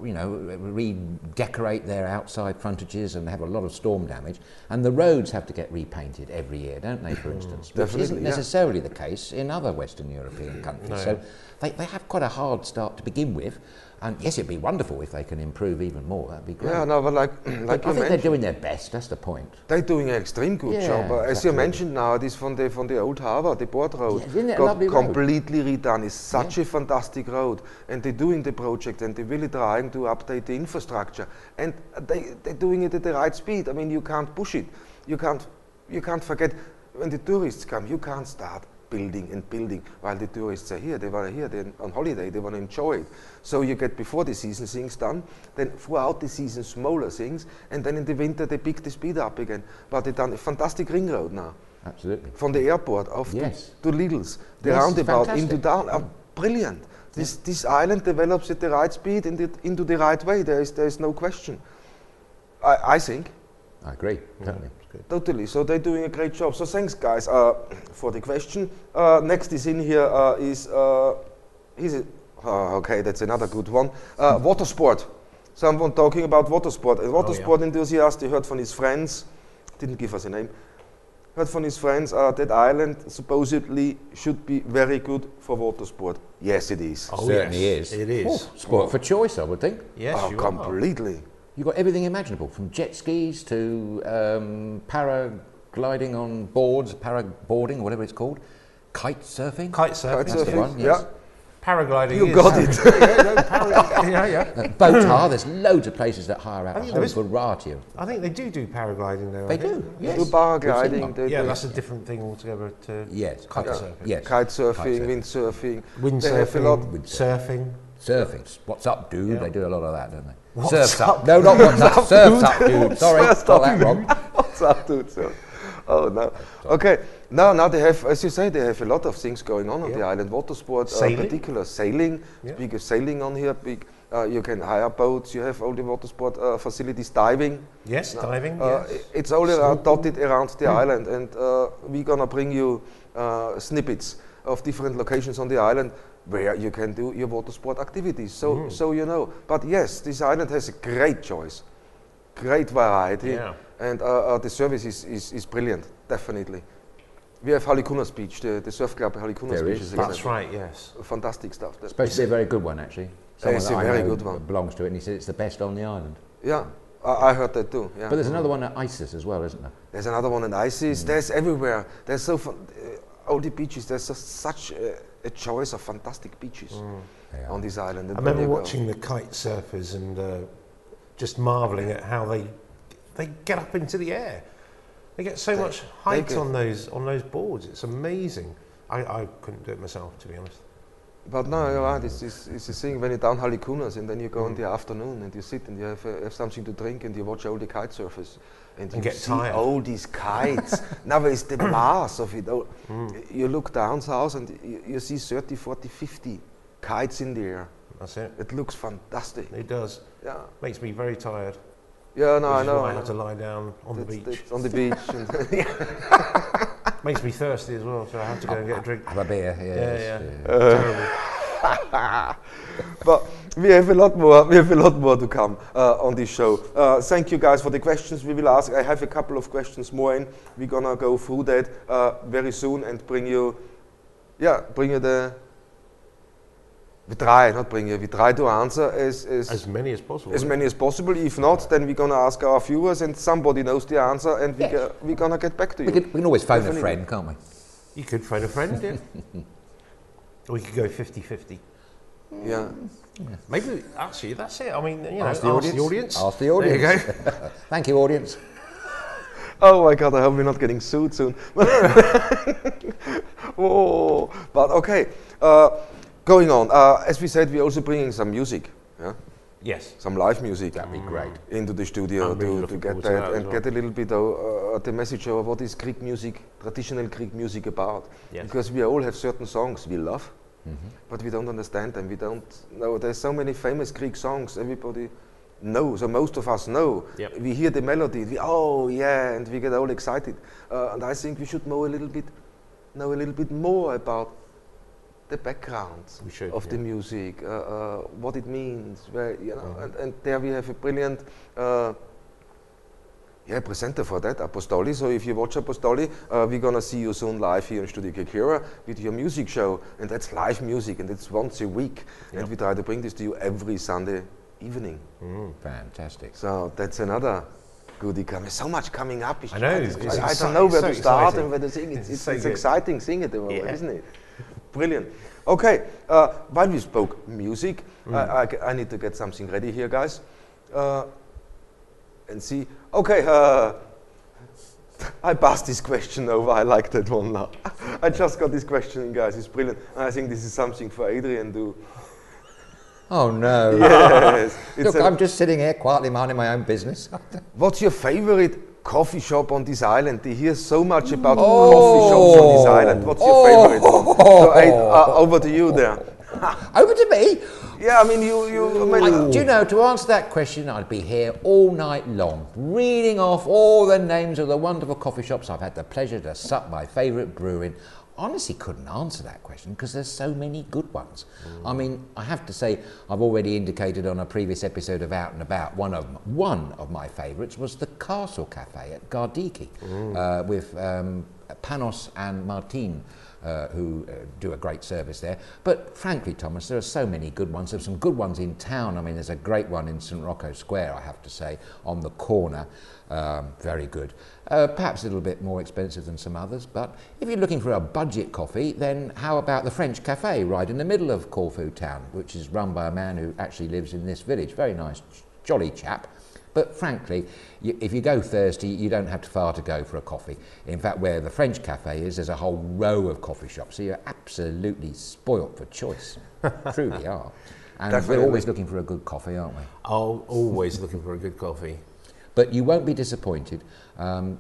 redecorate their outside frontages, and have a lot of storm damage. And the roads have to get repainted every year, don't they? For instance, which isn't necessarily the case in other Western European countries. No. So they have quite a hard start to begin with. And yes, it'd be wonderful if they can improve even more. That'd be great. Yeah, no, but like I think they're doing their best. That's the point. They're doing an extreme good job. As you mentioned now, this from the old harbour, the port road, isn't it a lovely road? completely redone. It's such a fantastic road, and they're doing the project, and they're really trying to update the infrastructure, and they're doing it at the right speed. I mean, you can't push it. You can't forget when the tourists come. You can't start building and building while the tourists are here. They want to they're on holiday, they want to enjoy it. So you get before the season things done, then throughout the season smaller things, and then in the winter they pick the speed up again. But they've done a fantastic ring road now. Absolutely. From the airport off to Lidl's, the roundabout into town. Brilliant. This island develops at the right speed and into the right way. There is no question. I think. I agree, totally. Totally. So they're doing a great job. So thanks, guys, for the question. Next is in here okay, that's another good one. Water sport. Someone talking about water sport. A water sport enthusiast, he heard from his friends, didn't give us a name, heard from his friends that island supposedly should be very good for water sport. Yes, it is. Oh, Certainly is. It is. Sport for choice, I would think. Yes, you completely. You've got everything imaginable, from jet skis to paragliding on boards, paraboarding, whatever it's called, kite surfing. Kite surfing. That's the one, yes. Paragliding. You got it. Boatar, there's loads of places that hire out a whole variety of. I think they do paragliding though. They do, yes. Do paragliding. That's a different thing altogether to kite surfing. Yes. Kite surfing, windsurfing. Surfing. Surfing. What's up, dude? Yeah. They do a lot of that, don't they? What's up? No, not what's up. Surf's up, dude. Sorry, got that wrong. What's up, dude? Oh, no. Okay. Now they have, as you say, they have a lot of things going on the island. Water sports, particular sailing. Speak of sailing on here. Big You can hire boats. You have all the water sport facilities, diving. Yes, diving. Yes. It's all dotted around the island, and we're gonna bring you snippets of different locations on the island where you can do your water sport activities. So you know. But yes, this island has a great choice, great variety, and the service is brilliant, definitely. We have Halikunas Beach, the surf club Halikunas Beach. That's right, yes. Fantastic stuff. It's supposed to be a very good one, actually. Someone It's that a I very know good one. belongs to it, and he said it's the best on the island. Yeah, I heard that too. Yeah. But there's another one at Isis as well, isn't there? There's another one in Isis. There's everywhere. There's so all the beaches. There's such a choice of fantastic beaches on this island. I remember watching the kite surfers and just marvelling at how they get up into the air. They get so much height on those boards. It's amazing. I couldn't do it myself, to be honest. But no, you're right. It's a thing when you're down Halikunas and then you go in the afternoon and you sit and you have something to drink and you watch all the kite surfers and you get see tired. all these kites. Now it's the mass of it all. You look down south and you see 30, 40, 50 kites in the air. That's it. It looks fantastic. It does. Yeah. Makes me very tired. Yeah, no, I know. I have to lie down on the beach. That's on the beach. Makes me thirsty as well, so I have to go and get a drink. Have a beer, Terrible. But we have a lot more. We have a lot more to come on this show. Thank you guys for the questions we will ask. I have a couple of questions more in. We're gonna go through that very soon and bring you the. We try to answer As many as possible. As many as possible. If not, then we're gonna ask our viewers, and somebody knows the answer, and we're gonna get back to you. We can always phone a friend, can't we? You could phone a friend, yeah. Or you could go 50-50. Yeah. Maybe, actually, that's it. I mean, you know, Ask the audience. Ask the audience. There you go. Thank you, audience. Oh my God, I hope we're not getting sued soon. Oh, but okay. Going on, as we said, we're also bringing some music, Yes. some live music. That'd be great. Into the studio I'm really to looking get forward to that that as and well. get a little bit of the message of what is Greek music, traditional Greek music about. Yes. Because we all have certain songs we love, but we don't understand them. We don't know. There's so many famous Greek songs everybody knows, or most of us know. Yep. We hear the melody, and we get all excited. And I think we should know a little bit more about the background of the music, what it means, where and there we have a brilliant presenter for that, Apostoli. So if you watch Apostoli, we're gonna see you soon live here in StudioKerkyra with your music show, and that's live music, and it's once a week, and we try to bring this to you every Sunday evening. Fantastic. So that's another goodie coming. So much coming up. I know. I don't know where to start exciting. and where to sing. It's so good. exciting thing at the moment, isn't it? Brilliant. Okay, while we spoke music, I need to get something ready here, guys. And see. Okay, I passed this question over. I like that one now. I just got this question in, guys. It's brilliant. And I think this is something for Adrian to. Oh no. Yes. Look, I'm just sitting here quietly minding my own business. What's your favorite coffee shop on this island? They hear so much about coffee shops on this island. What's your favorite one? So, over to you there. Over to me. Yeah, I mean, you Do you know, to answer that question, I'd be here all night long, reading off all the names of the wonderful coffee shops I've had the pleasure to sup my favourite brew in. Honestly couldn't answer that question because there's so many good ones. I mean, I have to say, I've already indicated on a previous episode of Out and About, one of my favourites was the Castle Cafe at Gardiki with Panos and Martin, who do a great service there. But frankly, Thomas, there are so many good ones. There's some good ones in town. I mean, there's a great one in St Rocco Square, I have to say, on the corner. Very good. Perhaps a little bit more expensive than some others, but if you're looking for a budget coffee, then how about the French Cafe right in the middle of Corfu town, which is run by a man who actually lives in this village. Very nice, jolly chap. But frankly, if you go thirsty, you don't have far to go for a coffee. In fact, where the French Cafe is, there's a whole row of coffee shops, so you're absolutely spoilt for choice. Truly are. And Definitely. we're always looking for a good coffee, aren't we? Oh, always looking for a good coffee. But you won't be disappointed.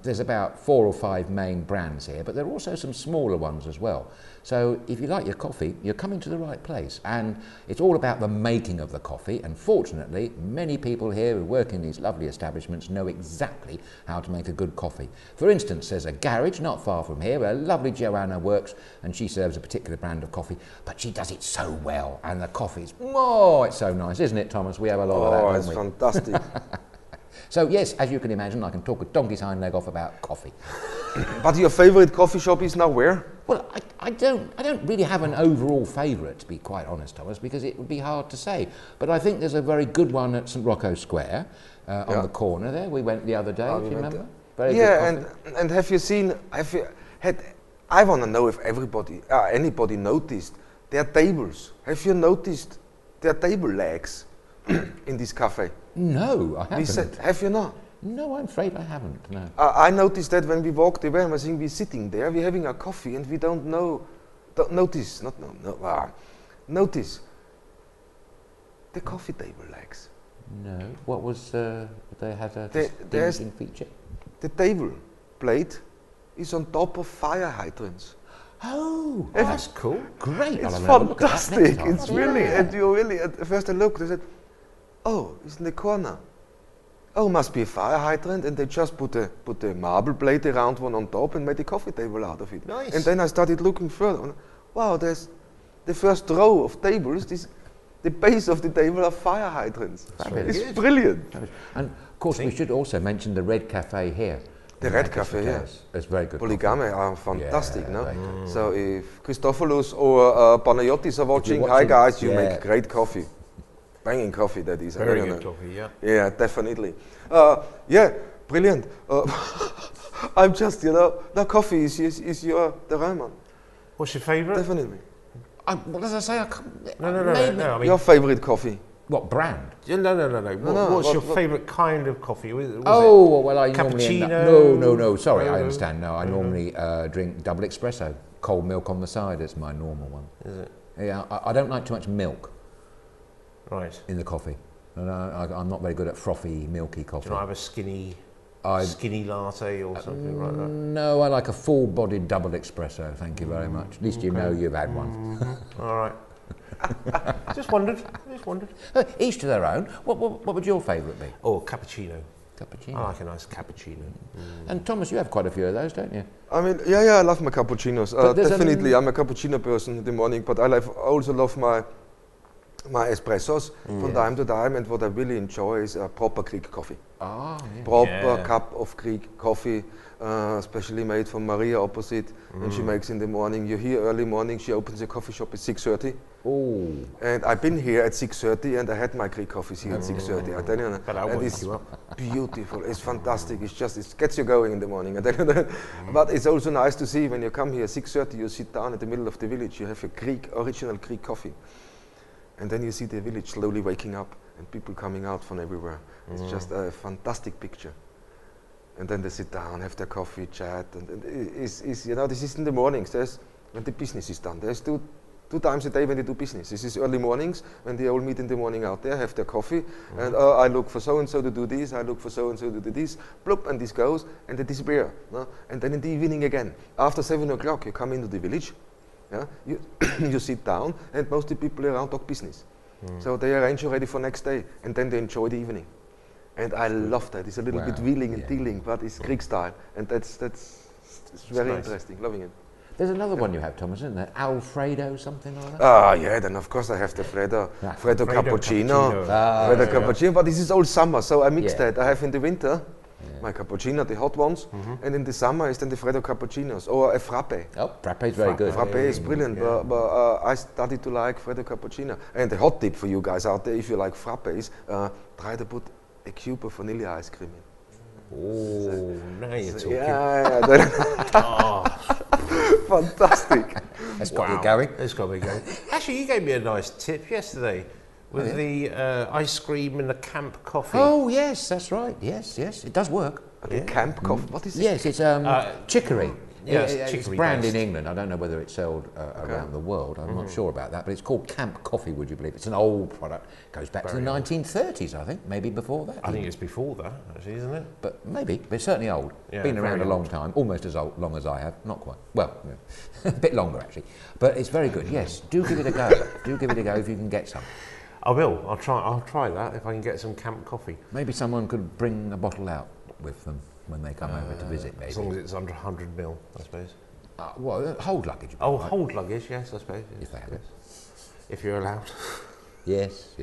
There's about 4 or 5 main brands here, but there are also some smaller ones as well. So if you like your coffee, you're coming to the right place. And it's all about the making of the coffee. And fortunately, many people here who work in these lovely establishments know exactly how to make a good coffee. For instance, there's a garage not far from here where lovely Joanna works, and she serves a particular brand of coffee, but she does it so well. And the coffee's, oh, it's so nice, isn't it, Thomas? We have a lot of that, don't it's we? fantastic. So yes, as you can imagine, I can talk a donkey's hind leg off about coffee. But your favorite coffee shop is now where? Well, I don't really have an overall favourite, to be quite honest, Thomas, because it would be hard to say. But I think there's a very good one at St Rocco Square, on the corner there. We went the other day, if you remember. Very good coffee. and have you seen? I want to know if anybody noticed their tables. Have you noticed their table legs in this cafe? No, I haven't. Have you not? No, I'm afraid I haven't, no. I noticed that when we walked away, I think we're sitting there, we're having a coffee, and we notice the coffee table legs. No, what was, they had a distinguishing feature? The table plate is on top of fire hydrants. Oh, that's cool. Great. It's I'll have a look at that fantastic. next time. It's really, and you really, at first I looked, I said, oh, it's in the corner. Oh, must be a fire hydrant, and they just put a marble plate around one on top and made a coffee table out of it. Nice. And then I started looking further. Wow, there's the first row of tables. The base of the table are fire hydrants. It's brilliant. And of course, we should also mention the Red Cafe here. The Red Cafe, yes. It's very good. Polygame are fantastic, no? very So if Christophilus or Panayotis are watching, hi guys, you make great coffee. Banging coffee, that is. Very good coffee, yeah. Yeah, definitely. Brilliant. I'm just, the coffee is your the Römer. What's your favourite? Definitely. What does I say? I can't, No. I mean, Your favorite coffee? what brand? No. What's your favourite kind of coffee? Was I normally cappuccino? end up, no. Sorry, I understand. No, I normally drink double espresso, cold milk on the side. It's my normal one. Is it? Yeah, I don't like too much milk Right. in the coffee. And I'm not very good at frothy, milky coffee. Do you not have a skinny latte or something like that? No, I like a full-bodied double espresso. Thank you very much. At least you know you've had one. All right. Just wondered. Each to their own. What would your favourite be? Oh, cappuccino. Cappuccino. I like a nice cappuccino. And Thomas, you have quite a few of those, don't you? I mean, I love my cappuccinos. Definitely, I'm a cappuccino person in the morning, but I also love my espressos from time to time, and what I really enjoy is a proper Greek coffee. Proper cup of Greek coffee, especially made from Maria opposite, and she makes in the morning. You hear early morning, she opens a coffee shop at 6:30. Oh. And I've been here at 6:30, and I had my Greek coffees here at 6:30. I tell you, and it's beautiful. It's fantastic. It gets you going in the morning. I tell you that. But it's also nice to see when you come here 6:30, you sit down in the middle of the village. You have a original Greek coffee. And then you see the village slowly waking up and people coming out from everywhere. It's just a fantastic picture. And then they sit down, have their coffee, chat, and this is in the mornings. There's when the business is done. There's two times a day when they do business. This is early mornings when they all meet in the morning out there, have their coffee, and I look for so and so to do this. I look for so and so to do this. Bloop, and this goes, and they disappear. No? And then in the evening again, after 7 o'clock, you come into the village. Yeah, you sit down, and most of the people around talk business. So they arrange already for next day, and then they enjoy the evening. And I love that. It's a little bit wheeling and dealing, but it's Greek style, and it's very interesting. Loving it. There's another one you have, Thomas, isn't there? Alfredo, something like that? Yeah, then of course I have the Freddo cappuccino. Freddo cappuccino, but this is all summer, so I mix that. I have in the winter my cappuccino, the hot ones, and in the summer is then the Freddo cappuccinos, or a frappe. Oh, frappe is very good. Frappe is brilliant, but I started to like Freddo cappuccino. And the hot tip for you guys out there, if you like frappes, try to put a cube of vanilla ice cream in. Oh, now you're talking. Fantastic. That's got me going. It's got me going. Actually, you gave me a nice tip yesterday with the ice cream and the camp coffee. Oh, yes, that's right. Yes, it does work. The camp coffee, what is it? Yes, it's chicory. Yeah, it's chicory brand based. in England. I don't know whether it's sold around the world. I'm not sure about that, but it's called Camp Coffee, would you believe? It's an old product. Goes back to the 1930s, I think, maybe before that. I think it's before that, actually, isn't it? But maybe, but it's certainly old. Yeah, Been around a very long time, almost as long as I have. Not quite. Well, a bit longer actually. But it's very good. Yes, do give it a go. Do give it a go if you can get some. I will. I'll try that if I can get some camp coffee. Maybe someone could bring a bottle out with them when they come over to visit. Maybe As long as it's under 100 ml, I suppose. Well, hold luggage. Oh, right? hold luggage, yes, I suppose. Yes. If they have it. If you're allowed. Yes.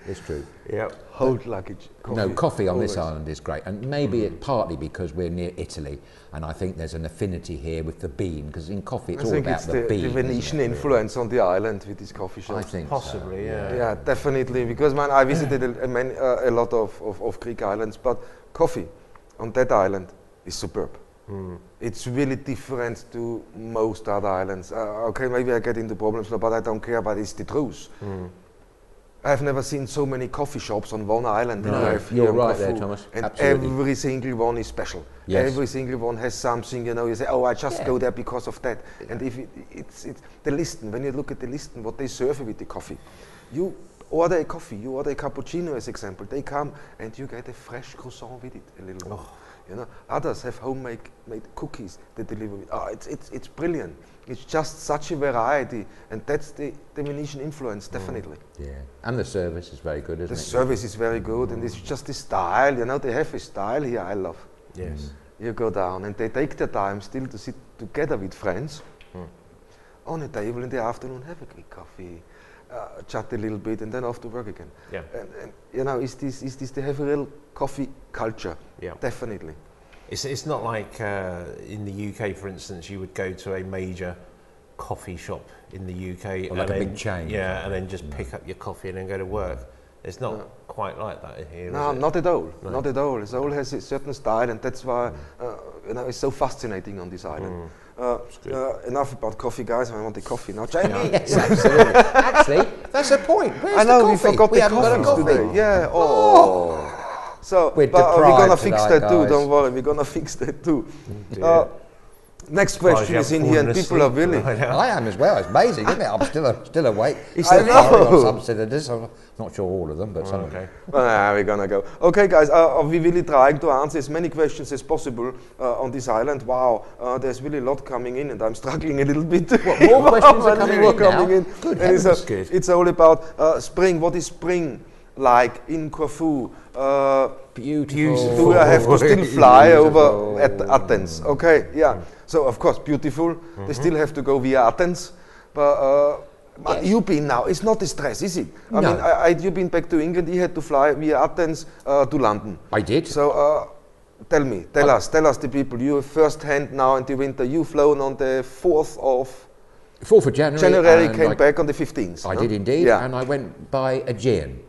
It's true. Yep. Hold luggage. No, coffee on this always. island is great, and maybe it partly because we're near Italy, and I think there's an affinity here with the bean, because in coffee it's I all think about it's the bean. the Venetian isn't it? influence on the island with this coffee shop. I think Possibly, so, yeah. Yeah, definitely. Because man, I visited a lot of Greek islands, but coffee on that island is superb. It's really different to most other islands. Okay, maybe I get into problems, but I don't care. But it's the truth. I've never seen so many coffee shops on one island. No, than I have here you're in right there, Corfu. Thomas. And Absolutely. every single one is special. Yes. Every single one has something. You say, oh, I just go there because of that. And if it's the listen, when you look at the listen, what they serve with the coffee, you order a coffee, you order a cappuccino as example. They come and you get a fresh croissant with it, a little bit. You know, others have homemade cookies they deliver with. Oh, it's brilliant. It's just such a variety, and that's the Venetian influence, definitely. Yeah, and the service is very good, isn't The it? service is very good, and it's just the style. You know, they have a style here I love. Yes. You go down, and they take their time still to sit together with friends on a table in the afternoon, have a quick coffee, chat a little bit, and then off to work again. Yeah. And you know, is this they have a real coffee culture? Yeah. Definitely. It's not like in the UK, for instance, you would go to a major coffee shop in the UK. Or like a big chain. Yeah, and then just pick up your coffee and then go to work. It's not quite like that here, No, is it? not at all. No. Not at all. It all has a certain style, and that's why you know, it's so fascinating on this island. Enough about coffee, guys. I want the coffee now. Jamie. Yes, absolutely. Actually, that's a point. Where's I know the we coffee? forgot the haven't got a coffee coffee today. Yeah. Oh. So, We're but we're gonna deprived fix tonight, that too. guys. Don't worry, we're gonna fix that too. dear. Next Surprised question you is in haven't here, and fallen people are asleep. really. I am as well. It's amazing, isn't it? I'm still awake. I Still know. firing on some cylinders. I'm not sure all of them, but some of them. Okay. We're gonna go. Okay, guys, we're really trying to answer as many questions as possible on this island. Wow, there's really a lot coming in, and I'm struggling a little bit. What, more questions are coming More in now? coming in. Good And it's, heavens. Good. it's all about spring. What is spring like in Corfu? Beautiful. Do I have to still fly Beautiful. over at Athens? Okay, yeah. So of course, beautiful. They still have to go via Athens, but you've been now. It's not a stress, is it? I No. mean, you've been back to England. You had to fly via Athens to London. I did. So tell us, the people. You have first hand now in the winter. You flown on the 4th of 4th of January. January, and came I- back on the 15th. I no? did indeed, Yeah. and I went by Aegean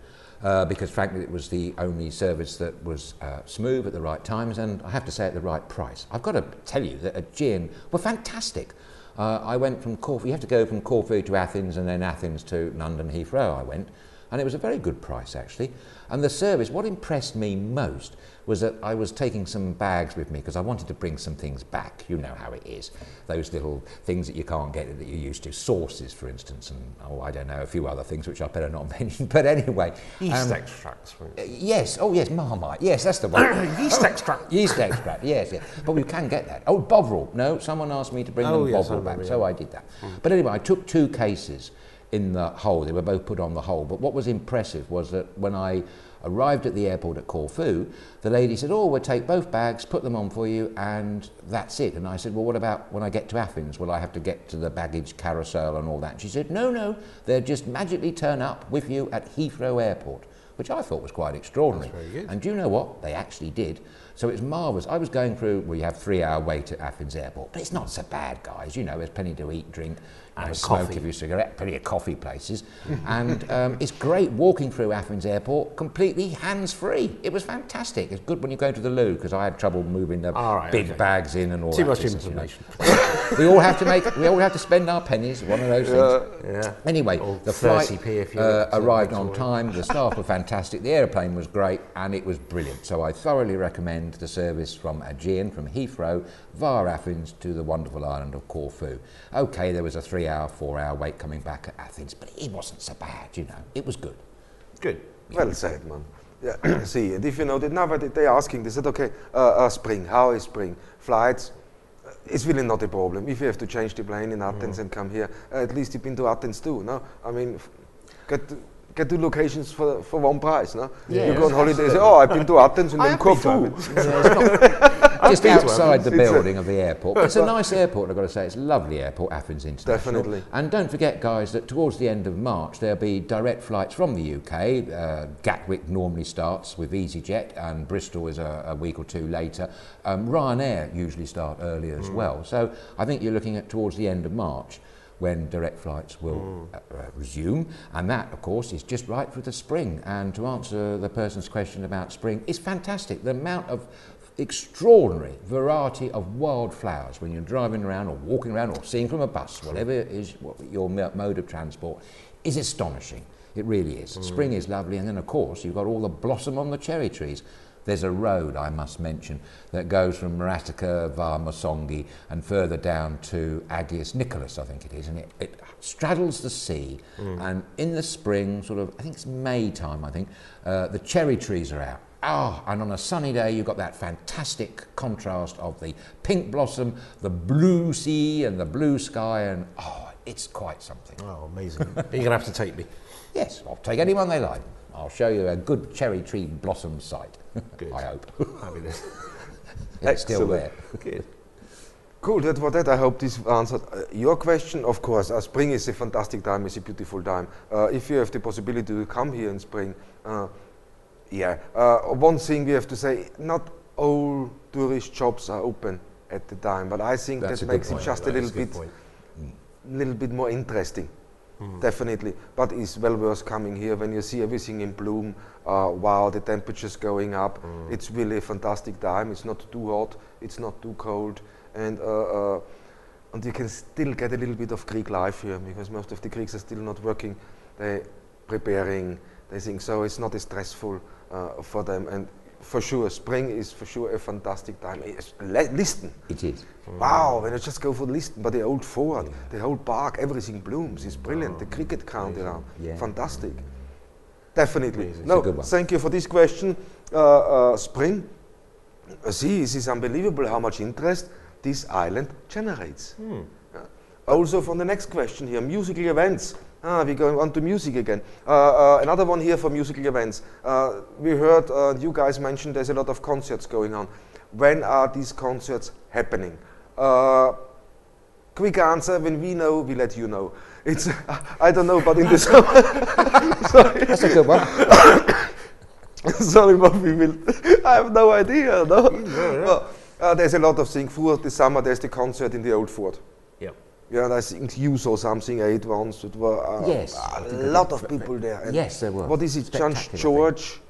because frankly it was the only service that was smooth at the right times, and I have to say at the right price. I've got to tell you that Aegean were fantastic. I went from Corfu, you have to go from Corfu to Athens and then Athens to London Heathrow I went, and it was a very good price actually. And the service, what impressed me most was that I was taking some bags with me because I wanted to bring some things back. You know how it is. Those little things that you can't get that you're used to. Sauces, for instance, and I don't know, a few other things which I better not mention. But anyway. Yeast extracts, for instance. Yes, oh yes, Marmite. Yes, that's the one. Yeast extract. Yeast extract, yes. But we can get that. Oh, Bovril. No, someone asked me to bring them yes, I Bovril back, remember, so yeah. I did that. But anyway, I took 2 cases in the hole. They were both put on the hole. But what was impressive was that when I arrived at the airport at Corfu, the lady said, oh, we'll take both bags, put them on for you, and that's it. And I said, well, what about when I get to Athens? Will I have to get to the baggage carousel and all that? And she said, no, they'll just magically turn up with you at Heathrow Airport, which I thought was quite extraordinary. That's very good. And do you know what? They actually did. So it's marvellous. I was going through, well, you have 3-hour wait at Athens Airport, but it's not so bad, guys. You know, there's plenty to eat, drink, and smoke coffee. if you cigarette, plenty of coffee places. And it's great walking through Athens Airport completely hands-free. It was fantastic. It's good when you go to the loo, because I had trouble moving the All right, big okay. bags in and all Too that. much business, you know. information. we all have to spend our pennies, one of those things. Yeah. Anyway, Or the flight 30p if you arrived on time, the staff were fantastic, the airplane was great, and it was brilliant. So I thoroughly recommend the service from Aegean, from Heathrow, via Athens to the wonderful island of Corfu. Okay, there was a 3-hour, 4-hour wait coming back at Athens, but it wasn't so bad, you know, it was good. Good. Well said, man. Yeah. See, and if you know that now they're asking, they said, okay, spring, how is spring? Flights, it's really not a problem. If you have to change the plane in Athens and come here, at least you've been to Athens too, no? I mean, get two locations for one price, no? Yes, you go on holiday and say, oh, I've been to Athens and then Corfu. Just outside the building of the airport. But it's a nice airport, I've got to say. It's a lovely airport, Athens International. Definitely. And don't forget, guys, that towards the end of March, there'll be direct flights from the UK. Gatwick normally starts with EasyJet, and Bristol is a week or two later. Ryanair usually start earlier as well. So I think you're looking at towards the end of March when direct flights will resume, and that, of course, is just right for the spring. And to answer the person's question about spring, it's fantastic. The amount of extraordinary variety of wildflowers when you're driving around or walking around or seeing from a bus, whatever is your mode of transport, is astonishing. It really is. Spring is lovely, and then, of course, you've got all the blossom on the cherry trees. There's a road, I must mention, that goes from Maratica via Mosongi and further down to Agios Nicholas, I think it is, and it straddles the sea. And in the spring, sort of, I think it's May time, I think, the cherry trees are out. And on a sunny day, you've got that fantastic contrast of the pink blossom, the blue sea and the blue sky, and it's quite something. Oh, amazing. You're going to have to take me. Yes, I'll take anyone they like. I'll show you a good cherry tree blossom site. Good. I hope. Fabulous. It's still there. Good. Cool, that was that. I hope this answered your question. Of course, spring is a fantastic time, it's a beautiful time. If you have the possibility to come here in spring, one thing we have to say, not all tourist shops are open at the time, but I think that makes it just a little bit more interesting. Definitely, but it's well worth coming here when you see everything in bloom. Wow, the temperature's going up. It's really a fantastic time. It's not too hot, it's not too cold, and you can still get a little bit of Greek life here, because most of the Greeks are still not working. They're preparing, they think, so it's not as stressful for them. And for sure, spring is for sure a fantastic time. Listen. It is. Wow, when you just go for Listen, but the old fort, the whole park, everything blooms. It's brilliant. The cricket ground around, fantastic. Definitely. Amazing. No, thank you for this question. Spring. See, this is unbelievable how much interest this island generates. Also, from the next question here, musical events. We're going on to music again. Another one here for musical events. We heard you guys mentioned there's a lot of concerts going on. When are these concerts happening? Quick answer, when we know, we let you know. It's, I don't know, but in the summer. Sorry. That's a good one. Sorry, but we will. I have no idea, no? Well, there's a lot of things. Throughout the summer, there's the concert in the old fort. Yeah, and I think you saw something Ep1. It were a lot of people there. And yes, there were. What is it, St. George?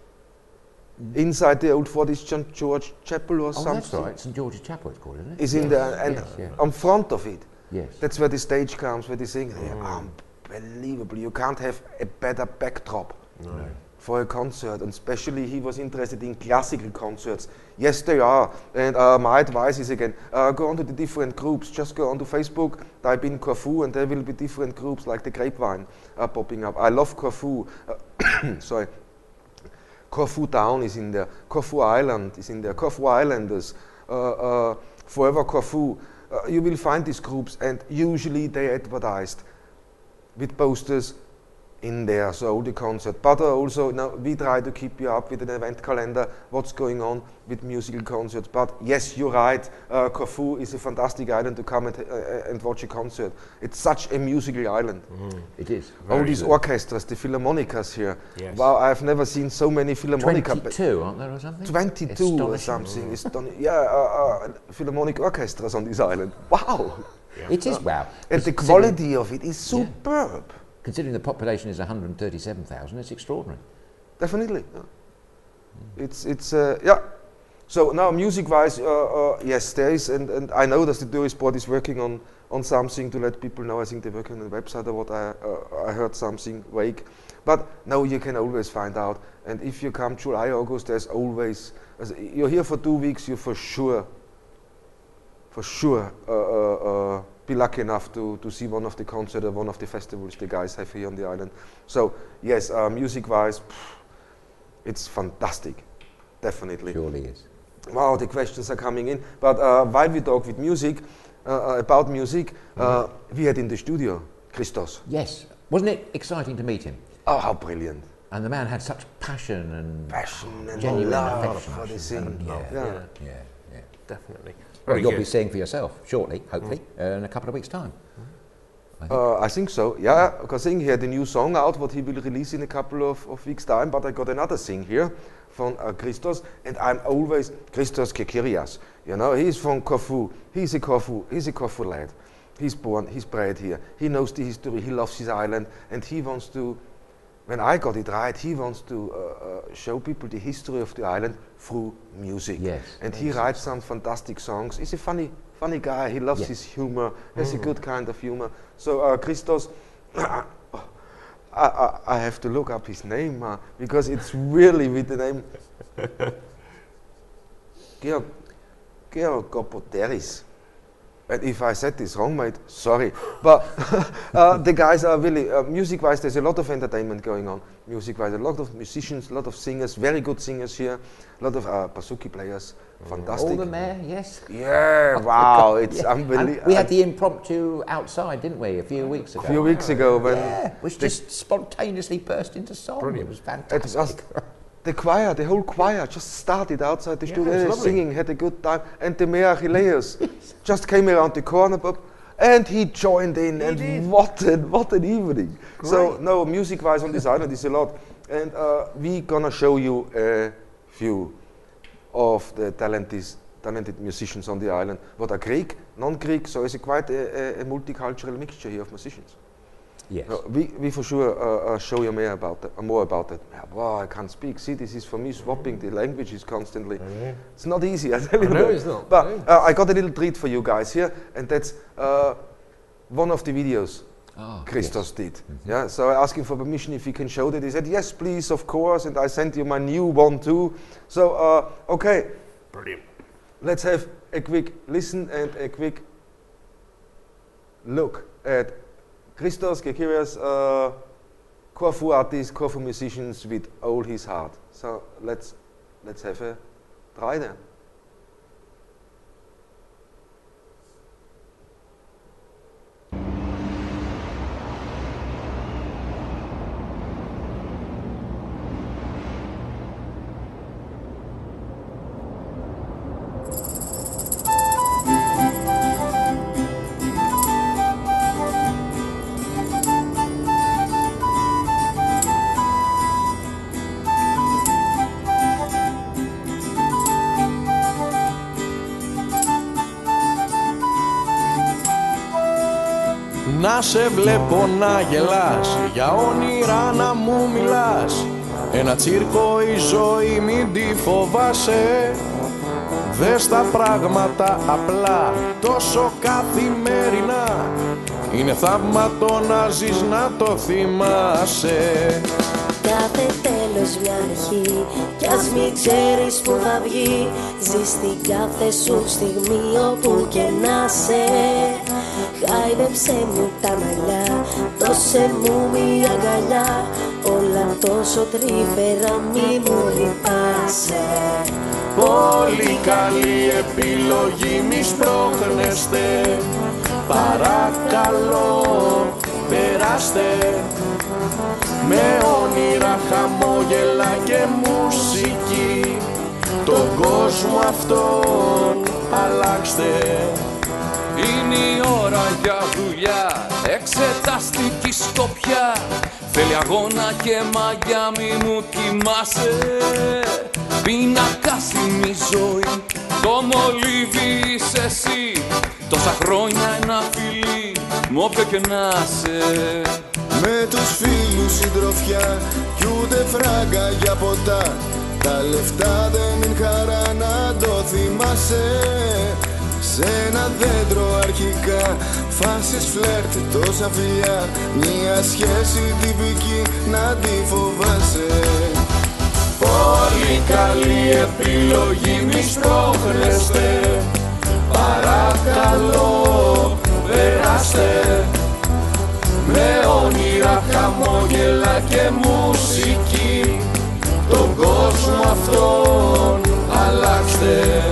Inside the old fort is St. George Chapel or something? That's right, St. George's Chapel it's called, isn't it? Is in there, and on front of it. Yes. That's where the stage comes, where they sing. Unbelievable. You can't have a better backdrop for a concert, and especially he was interested in classical concerts. Yes, they are, and my advice is again, go on to the different groups, just go onto Facebook, type in Corfu, and there will be different groups like the Grapevine popping up. I love Corfu, sorry, Corfu Town is in there, Corfu Island is in there, Corfu Islanders, Forever Corfu. You will find these groups, and usually they advertised with posters in there, so the concert. But also, now we try to keep you up with an event calendar, what's going on with musical concerts. But yes, you're right, Corfu is a fantastic island to come and watch a concert. It's such a musical island. It is. All these orchestras, the philharmonicas here. Yes. Wow, I've never seen so many philharmonica. 22, aren't there, or something? 22 or something. Philharmonic orchestras on this island. Wow. It is, wow. And the quality of it is superb. Considering the population is 137,000, it's extraordinary. Definitely. It's So now, music-wise, yes, there is, and I know that the tourist board is working on something to let people know. I think they're working on the website or what I heard something vague. But now you can always find out. And if you come July, August, there's always, you're here for 2 weeks, you for sure be lucky enough to see one of the concerts or one of the festivals the guys have here on the island. So yes, music-wise, it's fantastic, definitely. Surely is. Wow, the questions are coming in. But while we talk with music, about music, we had in the studio Christos. Yes. Wasn't it exciting to meet him? Oh, how brilliant. And the man had such passion and Genuine love affection for the scene. Yeah. Definitely. Well, Very you'll good. be seeing for yourself shortly, hopefully, in a couple of weeks' time. I think so, yeah, because I think he had a new song out, what he will release in a couple of weeks' time, but I got another thing here from Christos, and I'm always, StudioKerkyra, you know, he's from Corfu, he's a Corfu lad. He's born, he's bred here, he knows the history, he loves his island, and he wants to, when I got it right, he wants to show people the history of the island through music. Yes. And he writes some fantastic songs. He's a funny guy. He loves his humor. Has a good kind of humor. So Christos, I have to look up his name because it's really with the name Georgopoteris. And if I said this wrong, mate, sorry. But the guys are really, music-wise, there's a lot of entertainment going on. Music-wise, a lot of musicians, a lot of singers, very good singers here, a lot of bazuki players, fantastic. All the mayor, yes. Yeah, wow, it's unbelievable. And we had the impromptu outside, didn't we, a few weeks ago? A few weeks ago when... which just spontaneously burst into song. Brilliant. It was fantastic. The choir, the whole choir just started outside the studio, it was singing, had a good time. And the Mayor Achilleus just came around the corner and he joined in. What an evening. Great. So, no, music-wise on this island is a lot. And we're going to show you a few of the talented musicians on the island. What are Greek, non-Greek, so it's quite a multicultural mixture here of musicians. Yes. We for sure show you more about that. Wow, I can't speak. See, this is for me swapping the languages constantly. It's not easy, I tell you. No, it's not. But I got a little treat for you guys here, and that's one of the videos Christos did. Yeah, so I asked him for permission if he can show that. He said, yes, please, of course, and I sent you my new one too. So, okay. Brilliant. Let's have a quick listen and a quick look at StudioKerkyra's Corfu artist, Corfu musicians with all his heart. So let's have a try then. Να σε βλέπω να γελάς, για όνειρα να μου μιλάς. Ένα τσίρκο η ζωή, μην τη φοβάσαι. Δες τα πράγματα απλά, τόσο καθημερινά. Είναι θαύματο να ζεις, να το θυμάσαι. Κάθε τέλος μια αρχή, κι ας μην ξέρεις που θα βγει. Ζεις την κάθε σου στιγμή όπου και να σε. Χάιδεψε μου τα μαλλιά, δώσε μου μια αγκαλιά. Όλα τόσο τρυφερά, μη μου λυπάσαι. Πολύ καλή επιλογή, μη σπρώχνεστε. Παρακαλώ, περάστε. Με όνειρα, χαμόγελα και μουσική. Τον κόσμο αυτόν αλλάξτε. Είναι η ώρα για δουλειά, εξεταστική σκοπιά. Θέλει αγώνα και μαγιά, μη μου κοιμάσαι. Πίνακας είναι η ζωή, το μολύβι είσαι εσύ. Τόσα χρόνια ένα φιλί, μ' όποιο και να σε. Με τους φίλους συντροφιά κι ούτε φράγκα για ποτά. Τα λεφτά δεν είναι χαρά να το θυμάσαι. Σ' ένα δέντρο αρχικά, φάσεις φλερτ, τόσα φιλιά. Μια σχέση τυπική να τη φοβάσαι. Πολύ καλή επιλογή, μη σπρώχνεστε. Παρακαλώ, περάστε. Με όνειρα, χαμόγελα και μουσική. Τον κόσμο αυτόν αλλάξτε.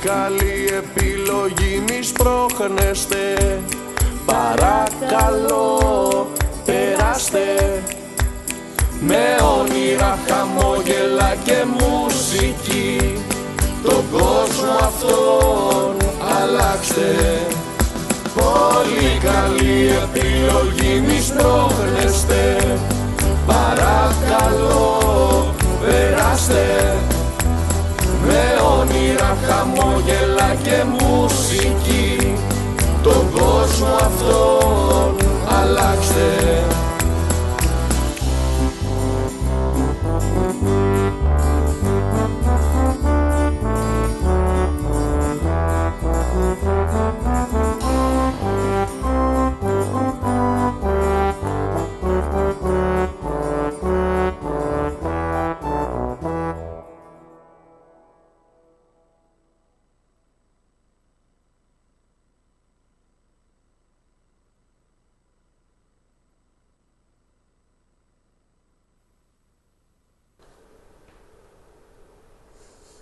Καλή επιλογή, μη σπρώχνεστε. Παρακαλώ, περάστε. Με όνειρα, χαμόγελα και μουσική. Τον κόσμο αυτόν αλλάξτε. Πολύ καλή επιλογή, μη σπρώχνεστε. Παρακαλώ, περάστε. Με όνειρα, χαμόγελα και μουσική. Τον κόσμο αυτόν αλλάξτε.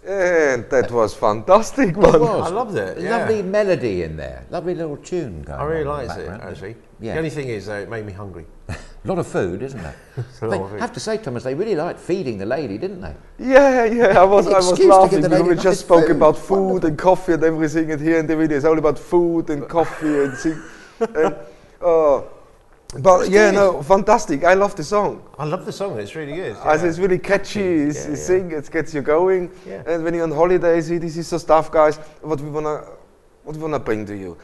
And that was fantastic, man. I loved it. Yeah. Lovely melody in there. Lovely little tune going I really on in the liked it, background. actually. Yeah. The only thing is, though, it made me hungry. A lot of food, isn't there? A lot They of food. have to say, Thomas, they really liked feeding the lady, didn't they? Yeah, I was Excuse to give laughing the because lady we a just nice spoke food. about food and coffee and everything, and here in the video it's all about food and coffee and thing. And, but yeah, no, fantastic. I love the song. I love the song. It's really good. As it's really catchy, it's Yeah, sing, it gets you going. Yeah. And when you're on holiday, see, this is the stuff, guys. What we wanna bring to you.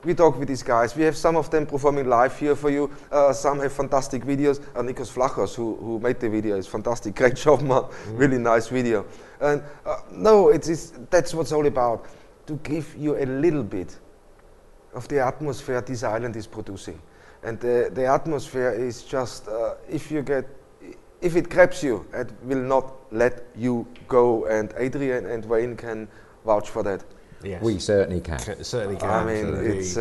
We talk with these guys. We have some of them performing live here for you. Some have fantastic videos. Nikos Flachos, who made the video, is fantastic. Great job, man. Really nice video. And no, that's what it's all about. To give you a little bit of the atmosphere this island is producing. And the atmosphere is just, if it grabs you, it will not let you go. And Adrian and Wayne can vouch for that. Yes. We certainly can. Certainly can. I mean, Absolutely. it's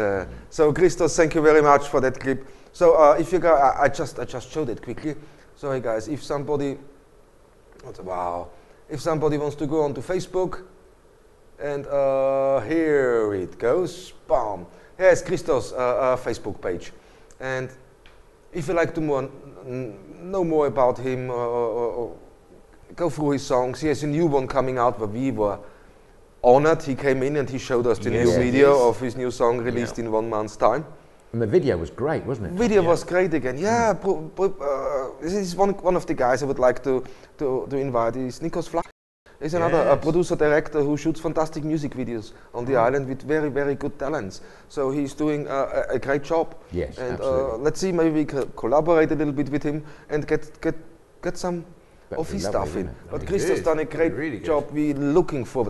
so. Christos, thank you very much for that clip. So if you guys, I just showed it quickly. Sorry guys, if somebody, if somebody wants to go onto Facebook, and here it goes, bam. Here's Christos' Facebook page, and if you like to know more about him, or go through his songs, he has a new one coming out where we were honored. He came in and he showed us the new video of his new song released in 1 month's time. And the video was great, wasn't it? Video was great again. Yeah, this is one of the guys I would like to invite. Is Nikos Flach. He's another producer director who shoots fantastic music videos on the island with very, very good talents. So he's doing a great job. Yes, and absolutely. let's see, maybe we could collaborate a little bit with him and get some of his lovely, stuff in. wouldn't it? But That'd be Christos good. done a That'd be great really good. job.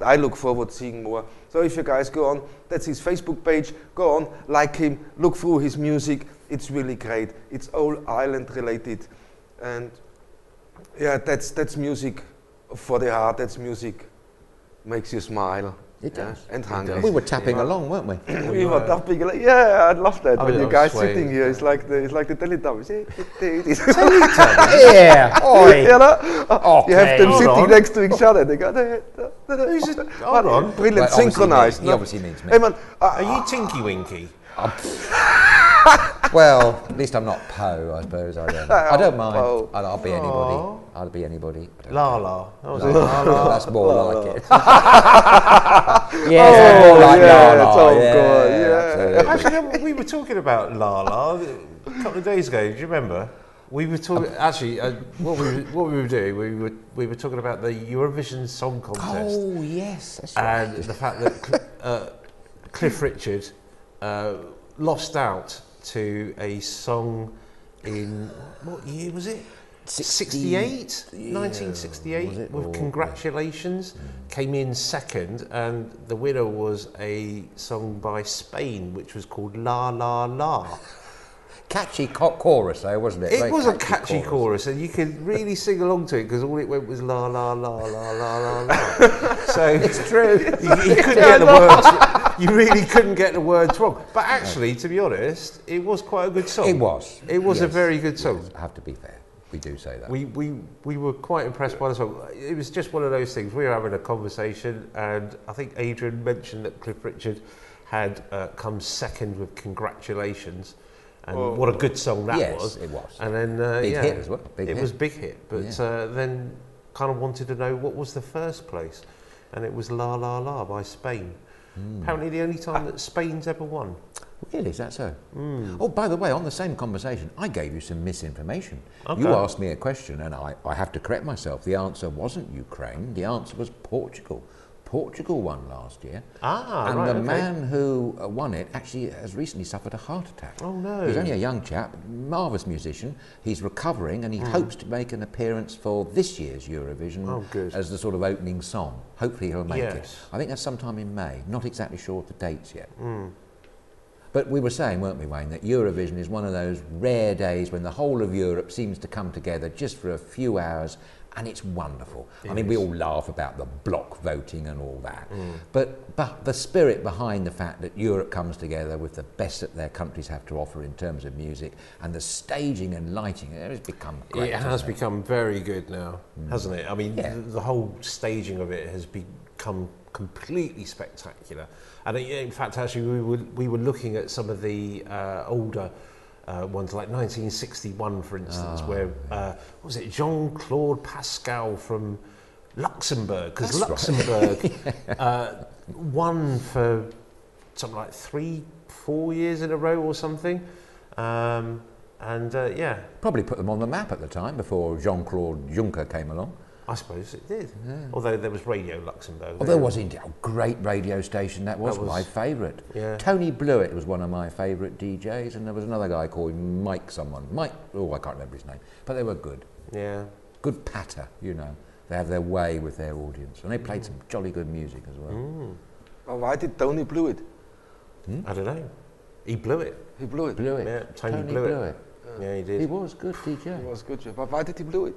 I look forward to seeing more. So if you guys go on, that's his Facebook page. Go on, like him, look through his music. It's really great. It's all island related, and yeah, that's music for the heart. That's music makes you smile. It yeah, does. and It hungry. does. We were tapping along, weren't we? We were tapping. Yeah, I love that. I When was you guys swaying. sitting here, it's like the Teletubbies. Yeah. Oi. You know? You have them Hold sitting on. next to each other. They go. Hold on. Brilliant, Well, obviously synchronized. me. He obviously means me. Hey man, Are you Tinky Winky? Well, at least I'm not Poe, I suppose. I don't mind. Poe. I'll be anybody. I'll be anybody. La La. That was it. That's more like it. Yes, more like La La. oh Yeah, God, yeah. absolutely. Actually, we were talking about La La a couple of days ago. Do you remember? We were talking. Actually, what we were doing, we were talking about the Eurovision Song Contest. Oh yes, that's right. And the fact that Cliff Richard lost out to a song in what year was it? 68, 1968, with Congratulations, came in second, and the winner was a song by Spain, which was called La La La. Catchy chorus though, wasn't it? It Very was a catchy chorus, and you could really sing along to it because all it went was la la la la la la la. So It's true. you couldn't get the words. You really couldn't get the words wrong. But actually, to be honest, it was quite a good song. It was. It was a Yes. very good song. Yes, I have to be fair. We do say that. We were quite impressed by the song. It was just one of those things. We were having a conversation, and I think Adrian mentioned that Cliff Richard had come second with Congratulations. And what a good song that was. Yes, it was. And then, Big hit as well. Big it hit. was big hit, but then kind of wanted to know what was the first place. And it was La La La by Spain. Apparently the only time that Spain's ever won. Really, is that so? Oh, by the way, on the same conversation, I gave you some misinformation. Okay. You asked me a question, and I have to correct myself. The answer wasn't Ukraine. The answer was Portugal. Portugal won last year. And right, the okay. man who won it actually has recently suffered a heart attack. Oh, no. He's only a young chap, marvellous musician. He's recovering, and he hopes to make an appearance for this year's Eurovision as the sort of opening song. Hopefully he'll make it. I think that's sometime in May. Not exactly sure of the dates yet. But we were saying, weren't we, Wayne, that Eurovision is one of those rare days when the whole of Europe seems to come together just for a few hours, and it's wonderful. I mean, we all laugh about the block voting and all that, but the spirit behind the fact that Europe comes together with the best that their countries have to offer in terms of music, and the staging and lighting, it has become great. It has become very good now, hasn't it? I mean, the whole staging of it has become completely spectacular. And in fact, actually, we were looking at some of the older ones, like 1961, for instance, where what was it, Jean-Claude Pascal from Luxembourg? Because Luxembourg won for something like 3-4 years in a row or something. Probably put them on the map at the time before Jean-Claude Juncker came along. I suppose it did. Although there was Radio Luxembourg. Oh, there was indeed a great radio station. That was my favourite. Yeah. Tony Blewett was one of my favourite DJs, and there was another guy called Mike someone. Mike, I can't remember his name, but they were good. Yeah. Good patter, you know. They have their way with their audience, and they played some jolly good music as well. Oh, why did Tony blew it? I don't know. He blew it. He blew it. Blewett. Yeah, Tony Blewett. Yeah, he did. He was good DJ. He was good, yeah. But why did he blew it?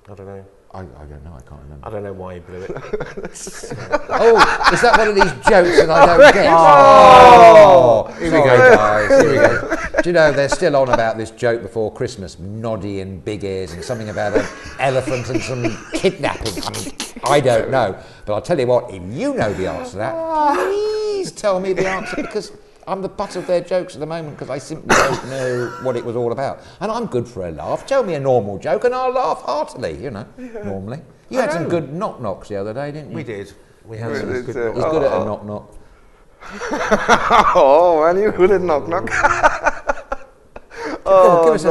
I don't know. I don't know, I can't remember. I don't know why he blew it. Oh, is that one of these jokes that I don't get? Oh, Here we go, guys. Here we go. Do you know, they're still on about this joke before Christmas, Noddy and Big Ears, and something about an elephant and some kidnapping. I mean, I don't know. But I'll tell you what, if you know the answer to that, please tell me the answer, because I'm the butt of their jokes at the moment because I simply don't know what it was all about. And I'm good for a laugh. Tell me a normal joke and I'll laugh heartily, you know, normally. You had some good knock-knocks the other day, didn't you? We did. We had some good He's knocks. good at a knock-knock. Oh, man, you good at knock-knock. Give us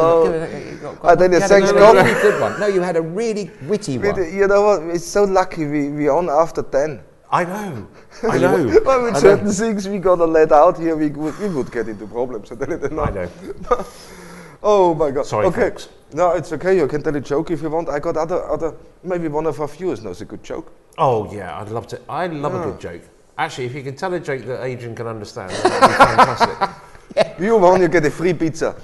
I think the thanks a God. really good one. No, you had a really witty one. You know what, it's so lucky we on after 10. I know. I know. But with certain things we gotta let out here, we would get into problems. I know. Oh my God. Sorry, okay. folks. No, it's okay. You can tell a joke if you want. I got other. Maybe one of our viewers knows a good joke. Oh yeah, I'd love to. I love a good joke. Actually, if you can tell a joke that Adrian can understand, that would be fantastic. You won, you get a free pizza.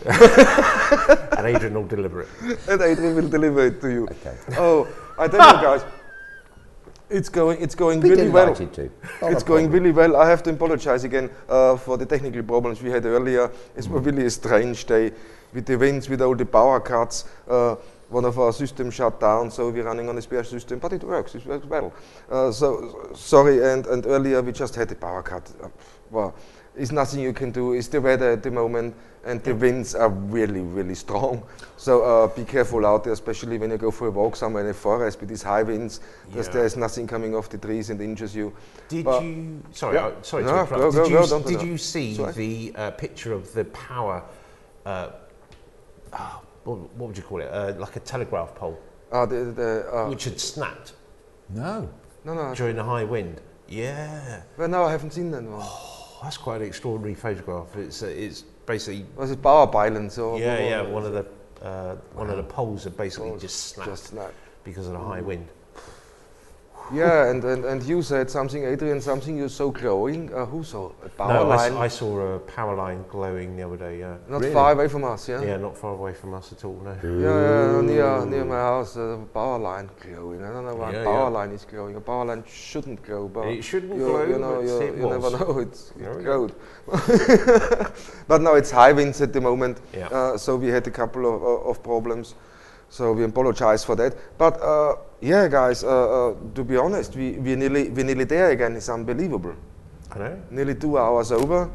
And Adrian will deliver it. And Adrian will deliver it to you. Okay. Oh, I tell you guys, it's going really well. It's going really well. I have to apologize again for the technical problems we had earlier. It's really a strange day with the winds, with all the power cuts. One of our systems shut down, so we're running on a spare system, but it works well. So sorry, and earlier we just had a power cut. Well, It's nothing you can do. It's the weather at the moment, and the winds are really, really strong. So be careful out there, especially when you go for a walk somewhere in a forest with these high winds, because there's nothing coming off the trees and injures you. Did but you? Sorry, yeah. sorry to No, interrupt. go, Did you see the picture of the power? What would you call it? Like a telegraph pole, which had snapped No. during a high wind. Yeah. Well, no, I haven't seen that one. Oh, that's quite an extraordinary photograph. It's basically. Was it power pylons or? Yeah. One of the poles had basically just snapped snapped. because of the high wind. Yeah, and you said something, Adrian, something you saw glowing. Who saw a power line? I saw a power line glowing the other day. Yeah. Not far away from us, yeah. Yeah, not far away from us at all. No. Yeah, near my house, a power line glowing. I don't know why a power line is glowing. A power line shouldn't glow, but it shouldn't glow. You never know. It's glowed. But no, it's high winds at the moment. Yeah. So we had a couple of problems. So we apologize for that. But yeah, guys, to be honest, we're nearly there again. It's unbelievable. I know. Nearly 2 hours over.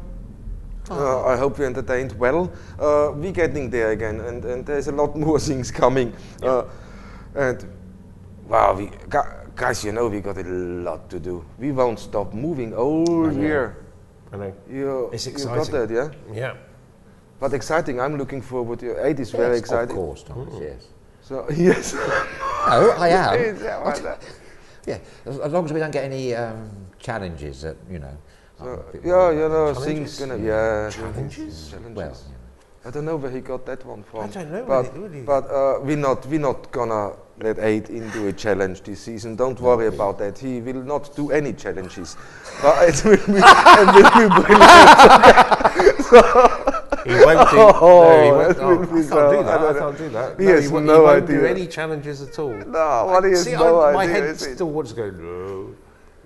I hope we entertained well. We're getting there again, and there's a lot more things coming. And wow, guys, you know we got a lot to do. We won't stop moving all year. I know. It's exciting. You got that, yeah? Yeah. But exciting. I'm looking forward to it. Is very exciting. Of course, Thomas. Yes. So yes. Oh, I am. Yeah, as long as we don't get any challenges that things gonna challenges. Well, I don't know where he got that one from. I don't know. But we're not gonna let Aid into a challenge this season. Don't worry about that. He will not do any challenges. But it will be brilliant. He won't do. I can't do that. He has no won't idea. do any challenges at all. No, he has no idea. My head still wants to go. No.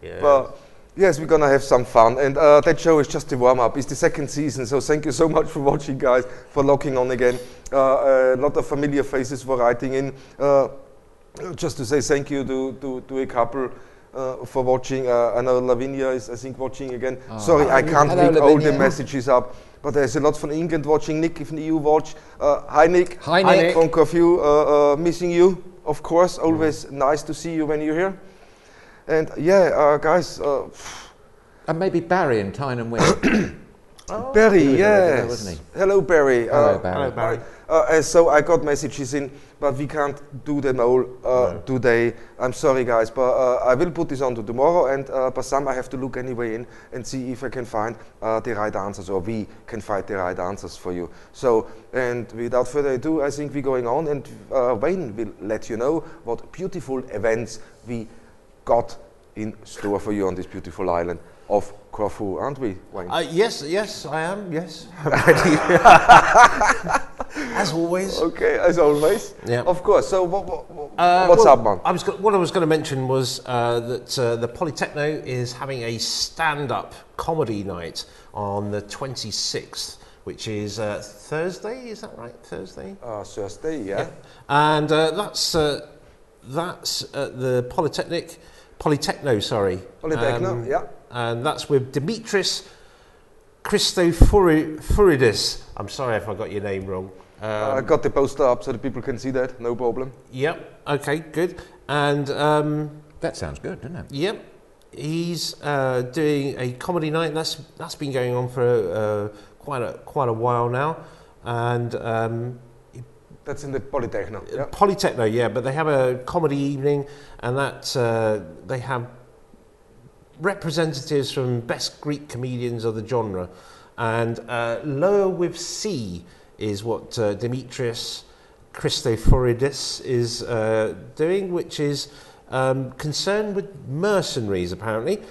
Yeah. But yes, we're gonna have some fun, and that show is just a warm-up. It's the second season, so thank you so much for watching, guys, for locking on again. A lot of familiar faces were writing in. Just to say thank you to a couple for watching. I know Lavinia is, I think, watching again. Sorry, I can't pick all the messages up, but there's a lot from England watching. Nick, if you watch. Hi, Nick. Hi, Nick. From Corfu, missing you, of course. Always nice to see you when you're here. And yeah, guys. And maybe Barry in Tyne West. Barry, yes. Hello, Barry. Hello, Barry. Hello, Barry. So I got messages in, but we can't do them all today. I'm sorry, guys, but I will put this on to tomorrow, and but some I have to look anyway in and see if I can find the right answers, or we can find the right answers for you. So, and without further ado, I think we're going on, and Wayne will let you know what beautiful events we got in store for you on this beautiful island of Corfu, aren't we, Wayne? Yes, I am. Yes, I'm ready. As always. Okay, as always. Yeah. Of course. So what's up, man? What I was going to mention was that the Polytechno is having a stand-up comedy night on the 26th, which is Thursday. Is that right? Thursday. Thursday, yeah. And that's the Polytechno. Sorry. Polytechno, yeah. And that's with Dimitris Christoforidis. I'm sorry if I got your name wrong. I got the poster up so that people can see that, no problem. Yep, okay, good. And that sounds good, doesn't it? Yep, he's doing a comedy night. That's been going on for quite a while now. And that's in the Polytechno. Yeah. Polytechno, yeah, but they have a comedy evening, and that they have representatives from best Greek comedians of the genre, and Lower with C is what Dimitris Christoforidis is doing, which is concerned with mercenaries, apparently.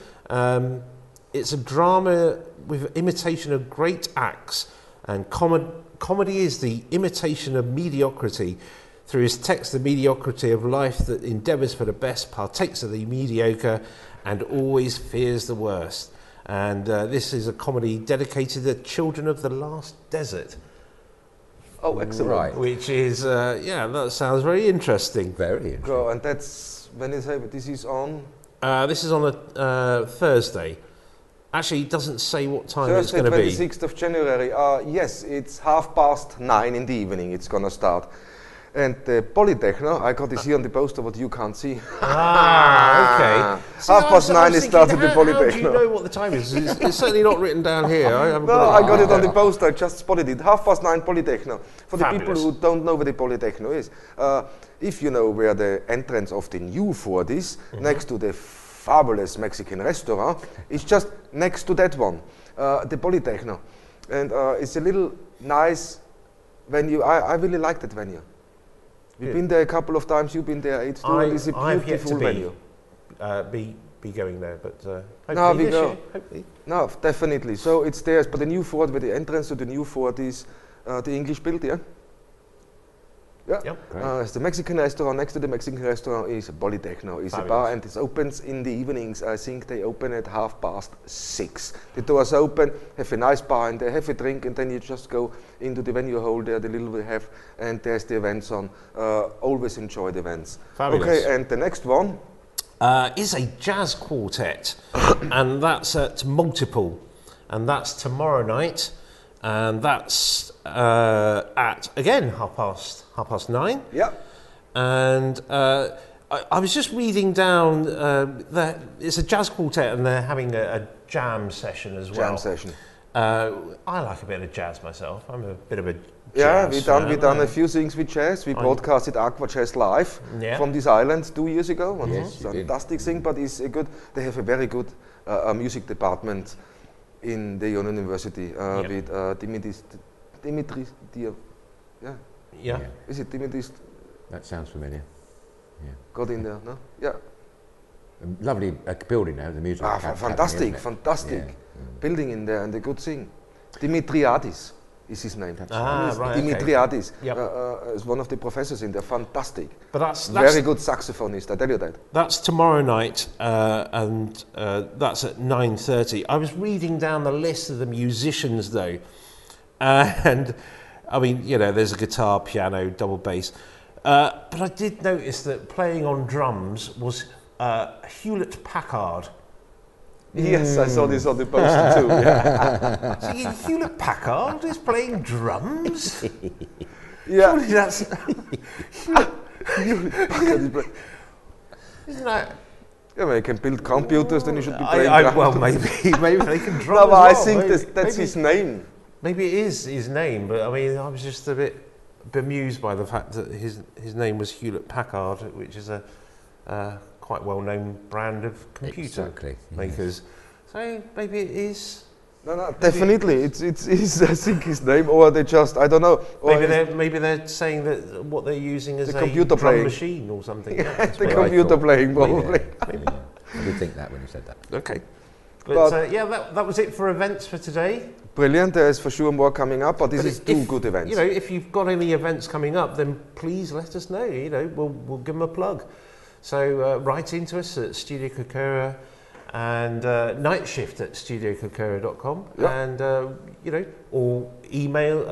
It's a drama with imitation of great acts, and comedy is the imitation of mediocrity. Through his text, the mediocrity of life that endeavours for the best, partakes of the mediocre, and always fears the worst. And this is a comedy dedicated to the children of the last desert. Oh, excellent. Right. Which is, that sounds very interesting. Very interesting. Go, and that's, when is it? This is on? This is on a Thursday. Actually, it doesn't say what time it's Thursday, going to be. 26th of January. Yes, it's 9:30 in the evening. It's gonna start. And the Polytechno, I got this here on the poster, what you can't see. Okay. See, 9:30 it started the How do you Polytechno. know what the time is? It's certainly not written down here. I haven't No, got I got it on the poster. I just spotted it. 9:30 Polytechno. For the people Fabulous. who don't know where the Polytechno is, if you know where the entrance of the new fort is, next to the fabulous Mexican restaurant, it's just next to that one, the Polytechno, and it's a little nice venue. I really like that venue. We've been there a couple of times. You've been there. It's a I've yet to beautiful venue. be going there, but hopefully No, we this go. year, hopefully. No, definitely. So it's there, but the new fort, where the entrance to the new fort is the English building. Yeah. Yep. It's the Mexican restaurant. Next to the Mexican restaurant is Polytechno. It's a Fabulous. bar, and it opens in the evenings. I think they open at 6:30. The doors open. Have a nice bar, and they have a drink, and then you just go into the venue hall there. The little we have, and there's the events on. Always enjoy the events. Fabulous. Okay, and the next one. Is a jazz quartet, and that's at Multiple, and that's tomorrow night, and that's at again 9:30. Yeah. And I was just reading down that it's a jazz quartet, and they're having a jam session as well. Jam session. I like a bit of jazz myself. I'm a bit of a Yeah, jazz we fan. done a few things with jazz. We broadcasted Aqua Jazz live Yeah. from this island 2 years ago. And Yes, it's you a did. fantastic thing, but it's a good. They have a very good music department in the university with Dimitris. Yeah, Yeah. is it Dimitris? That sounds familiar. Got in there, no? Yeah. Lovely building now, the music. academy, Fantastic, isn't it? fantastic Yeah. building in there, and a good thing. Dimitriadis is his name. Right. Dimitriadis Yep. is one of the professors in there. Fantastic. But that's Very good saxophonist, I tell you that. That's tomorrow night, and that's at 9:30. I was reading down the list of the musicians, though, and I mean, you know, there's a guitar, piano, double bass, but I did notice that playing on drums was Hewlett Packard. Yes, I saw this on the poster too. Yeah. So Hewlett Packard is playing drums. Yeah. Surely that's isn't that? Yeah, when you can build computers, then you should be playing drums. Well, maybe they can drum. No, as but I well. think Maybe- that's his name. Maybe it is his name, but I mean, I was just a bit bemused by the fact that his name was Hewlett Packard, which is a quite well-known brand of computer Exactly, yes. makers. So maybe it is. No, definitely. It's I think his name, or they just, I don't know. Or Maybe they're saying that what they're using is The a computer drum playing. machine or something. the what I computer thought. playing, probably. Maybe. I did think that when you said that. Okay. But- But yeah, that was it for events for today. Brilliant. There's for sure more coming up, but this But is two good events. You know, if you've got any events coming up, then please let us know. You know, we'll give them a plug. So write into us at StudioKerkyra and Nightshift at StudioKerkyra.com, Yep. and you know, or email,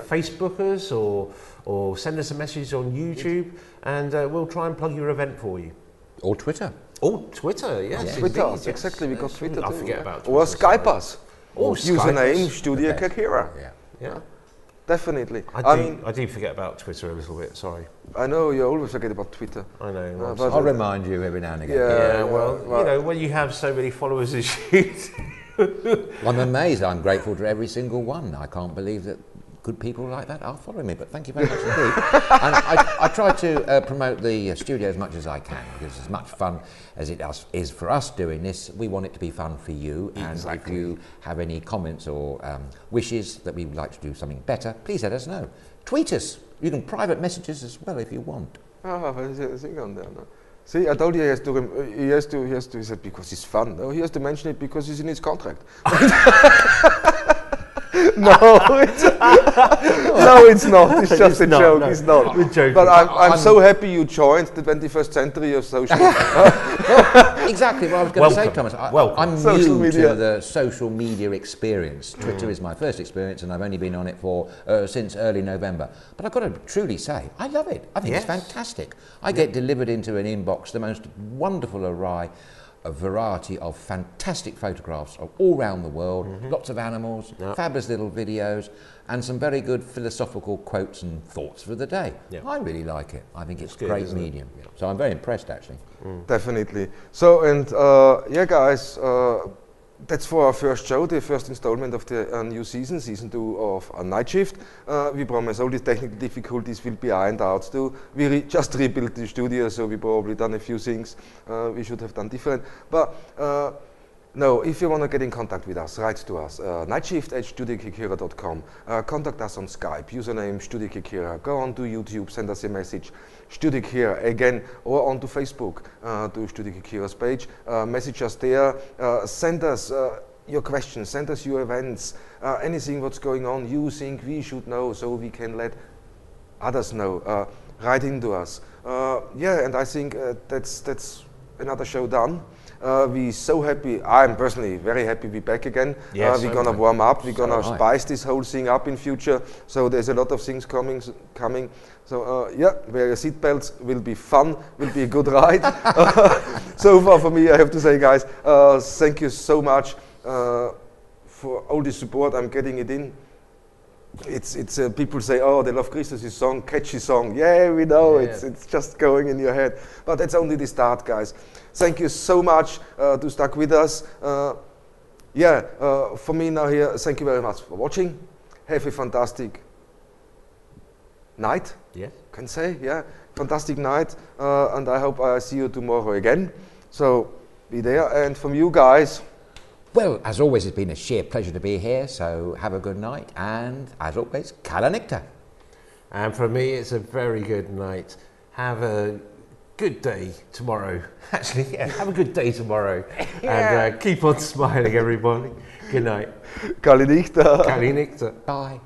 Facebook us, or send us a message on YouTube, and we'll try and plug your event for you. Or Twitter. Or Twitter, yes. Twitter, indeed, yes. exactly. We got Yes. Twitter I too. forget yeah. about Or Twitter, Skype sorry. us. Or Username Skype us. StudioKerkyra. Yeah. Yeah. Definitely. I do forget about Twitter a little bit. Sorry. I know you always forget about Twitter. I know. No, I'm but- I'll remind you every now and again. Yeah. well, well- you know, when you have so many followers as you do. I'm amazed. I'm grateful to every single one. I can't believe that good people like that are following me, but thank you very much indeed. And I try to promote the studio as much as I can, because as much fun as it is for us doing this, we want it to be fun for you. And Exactly. if you have any comments or wishes that we would like to do something better, please let us know. Tweet us. You can private messages as well if you want. Oh, there's a thing on there. No? See, I told you he has to, he said because it's fun. No, he has to mention it because it's in his contract. No, it's not. It's just a not, joke. no. It's not. We're joking. But I'm so happy you joined the 21st century of social Exactly what I was going to say, Welcome. Thomas. Welcome. I'm Social new media. to the social media experience. Twitter is my first experience, and I've only been on it for since early November. But I've got to truly say, I love it. I think it's Yes. fantastic. I get delivered into an inbox the most wonderful array a variety of fantastic photographs of all around the world, lots of animals, fabulous little videos, and some very good philosophical quotes and thoughts for the day. I really like it. I think it's a great medium. So I'm very impressed, actually. Definitely. So, and yeah, guys, that's for our first show, the first installment of the new season, season 2 of Nightshift. We promise all these technical difficulties will be ironed out too. We just rebuilt the studio, so we probably done a few things we should have done different. But no, if you want to get in contact with us, write to us, nightshift@StudioKerkyra.com. Contact us on Skype, username StudioKerkyra. Go on to YouTube, send us a message, StudioKerkyra again, or onto Facebook, to StudioKerkyra's page. Message us there, send us your questions, send us your events, anything what's going on you think we should know so we can let others know. Write into us. Yeah, and I think that's another show done. We're so happy. I'm personally very happy we're back again. We're gonna warm up. We're gonna spice this whole thing up in future. So there's a lot of things coming. So yeah, wear your seatbelts. Will be fun. Will be a good ride. So far for me, I have to say, guys, thank you so much for all the support. I'm getting it in. It's people say, oh, they love Christus' song, catchy song. Yeah, we know, it's just going in your head. But that's only the start, guys. Thank you so much to stuck with us. Yeah, for me now here, thank you very much for watching. Have a fantastic night, can say, yeah. Fantastic night, and I hope I see you tomorrow again. So be there, and from you guys, well, as always, it's been a sheer pleasure to be here, so have a good night, and as always, Kala Nikta. And for me, it's a very good night. Have a good day tomorrow. Actually, yeah, have a good day tomorrow. And keep on smiling, everybody. Good night. Kala Nikta. Kala Nikta. Bye.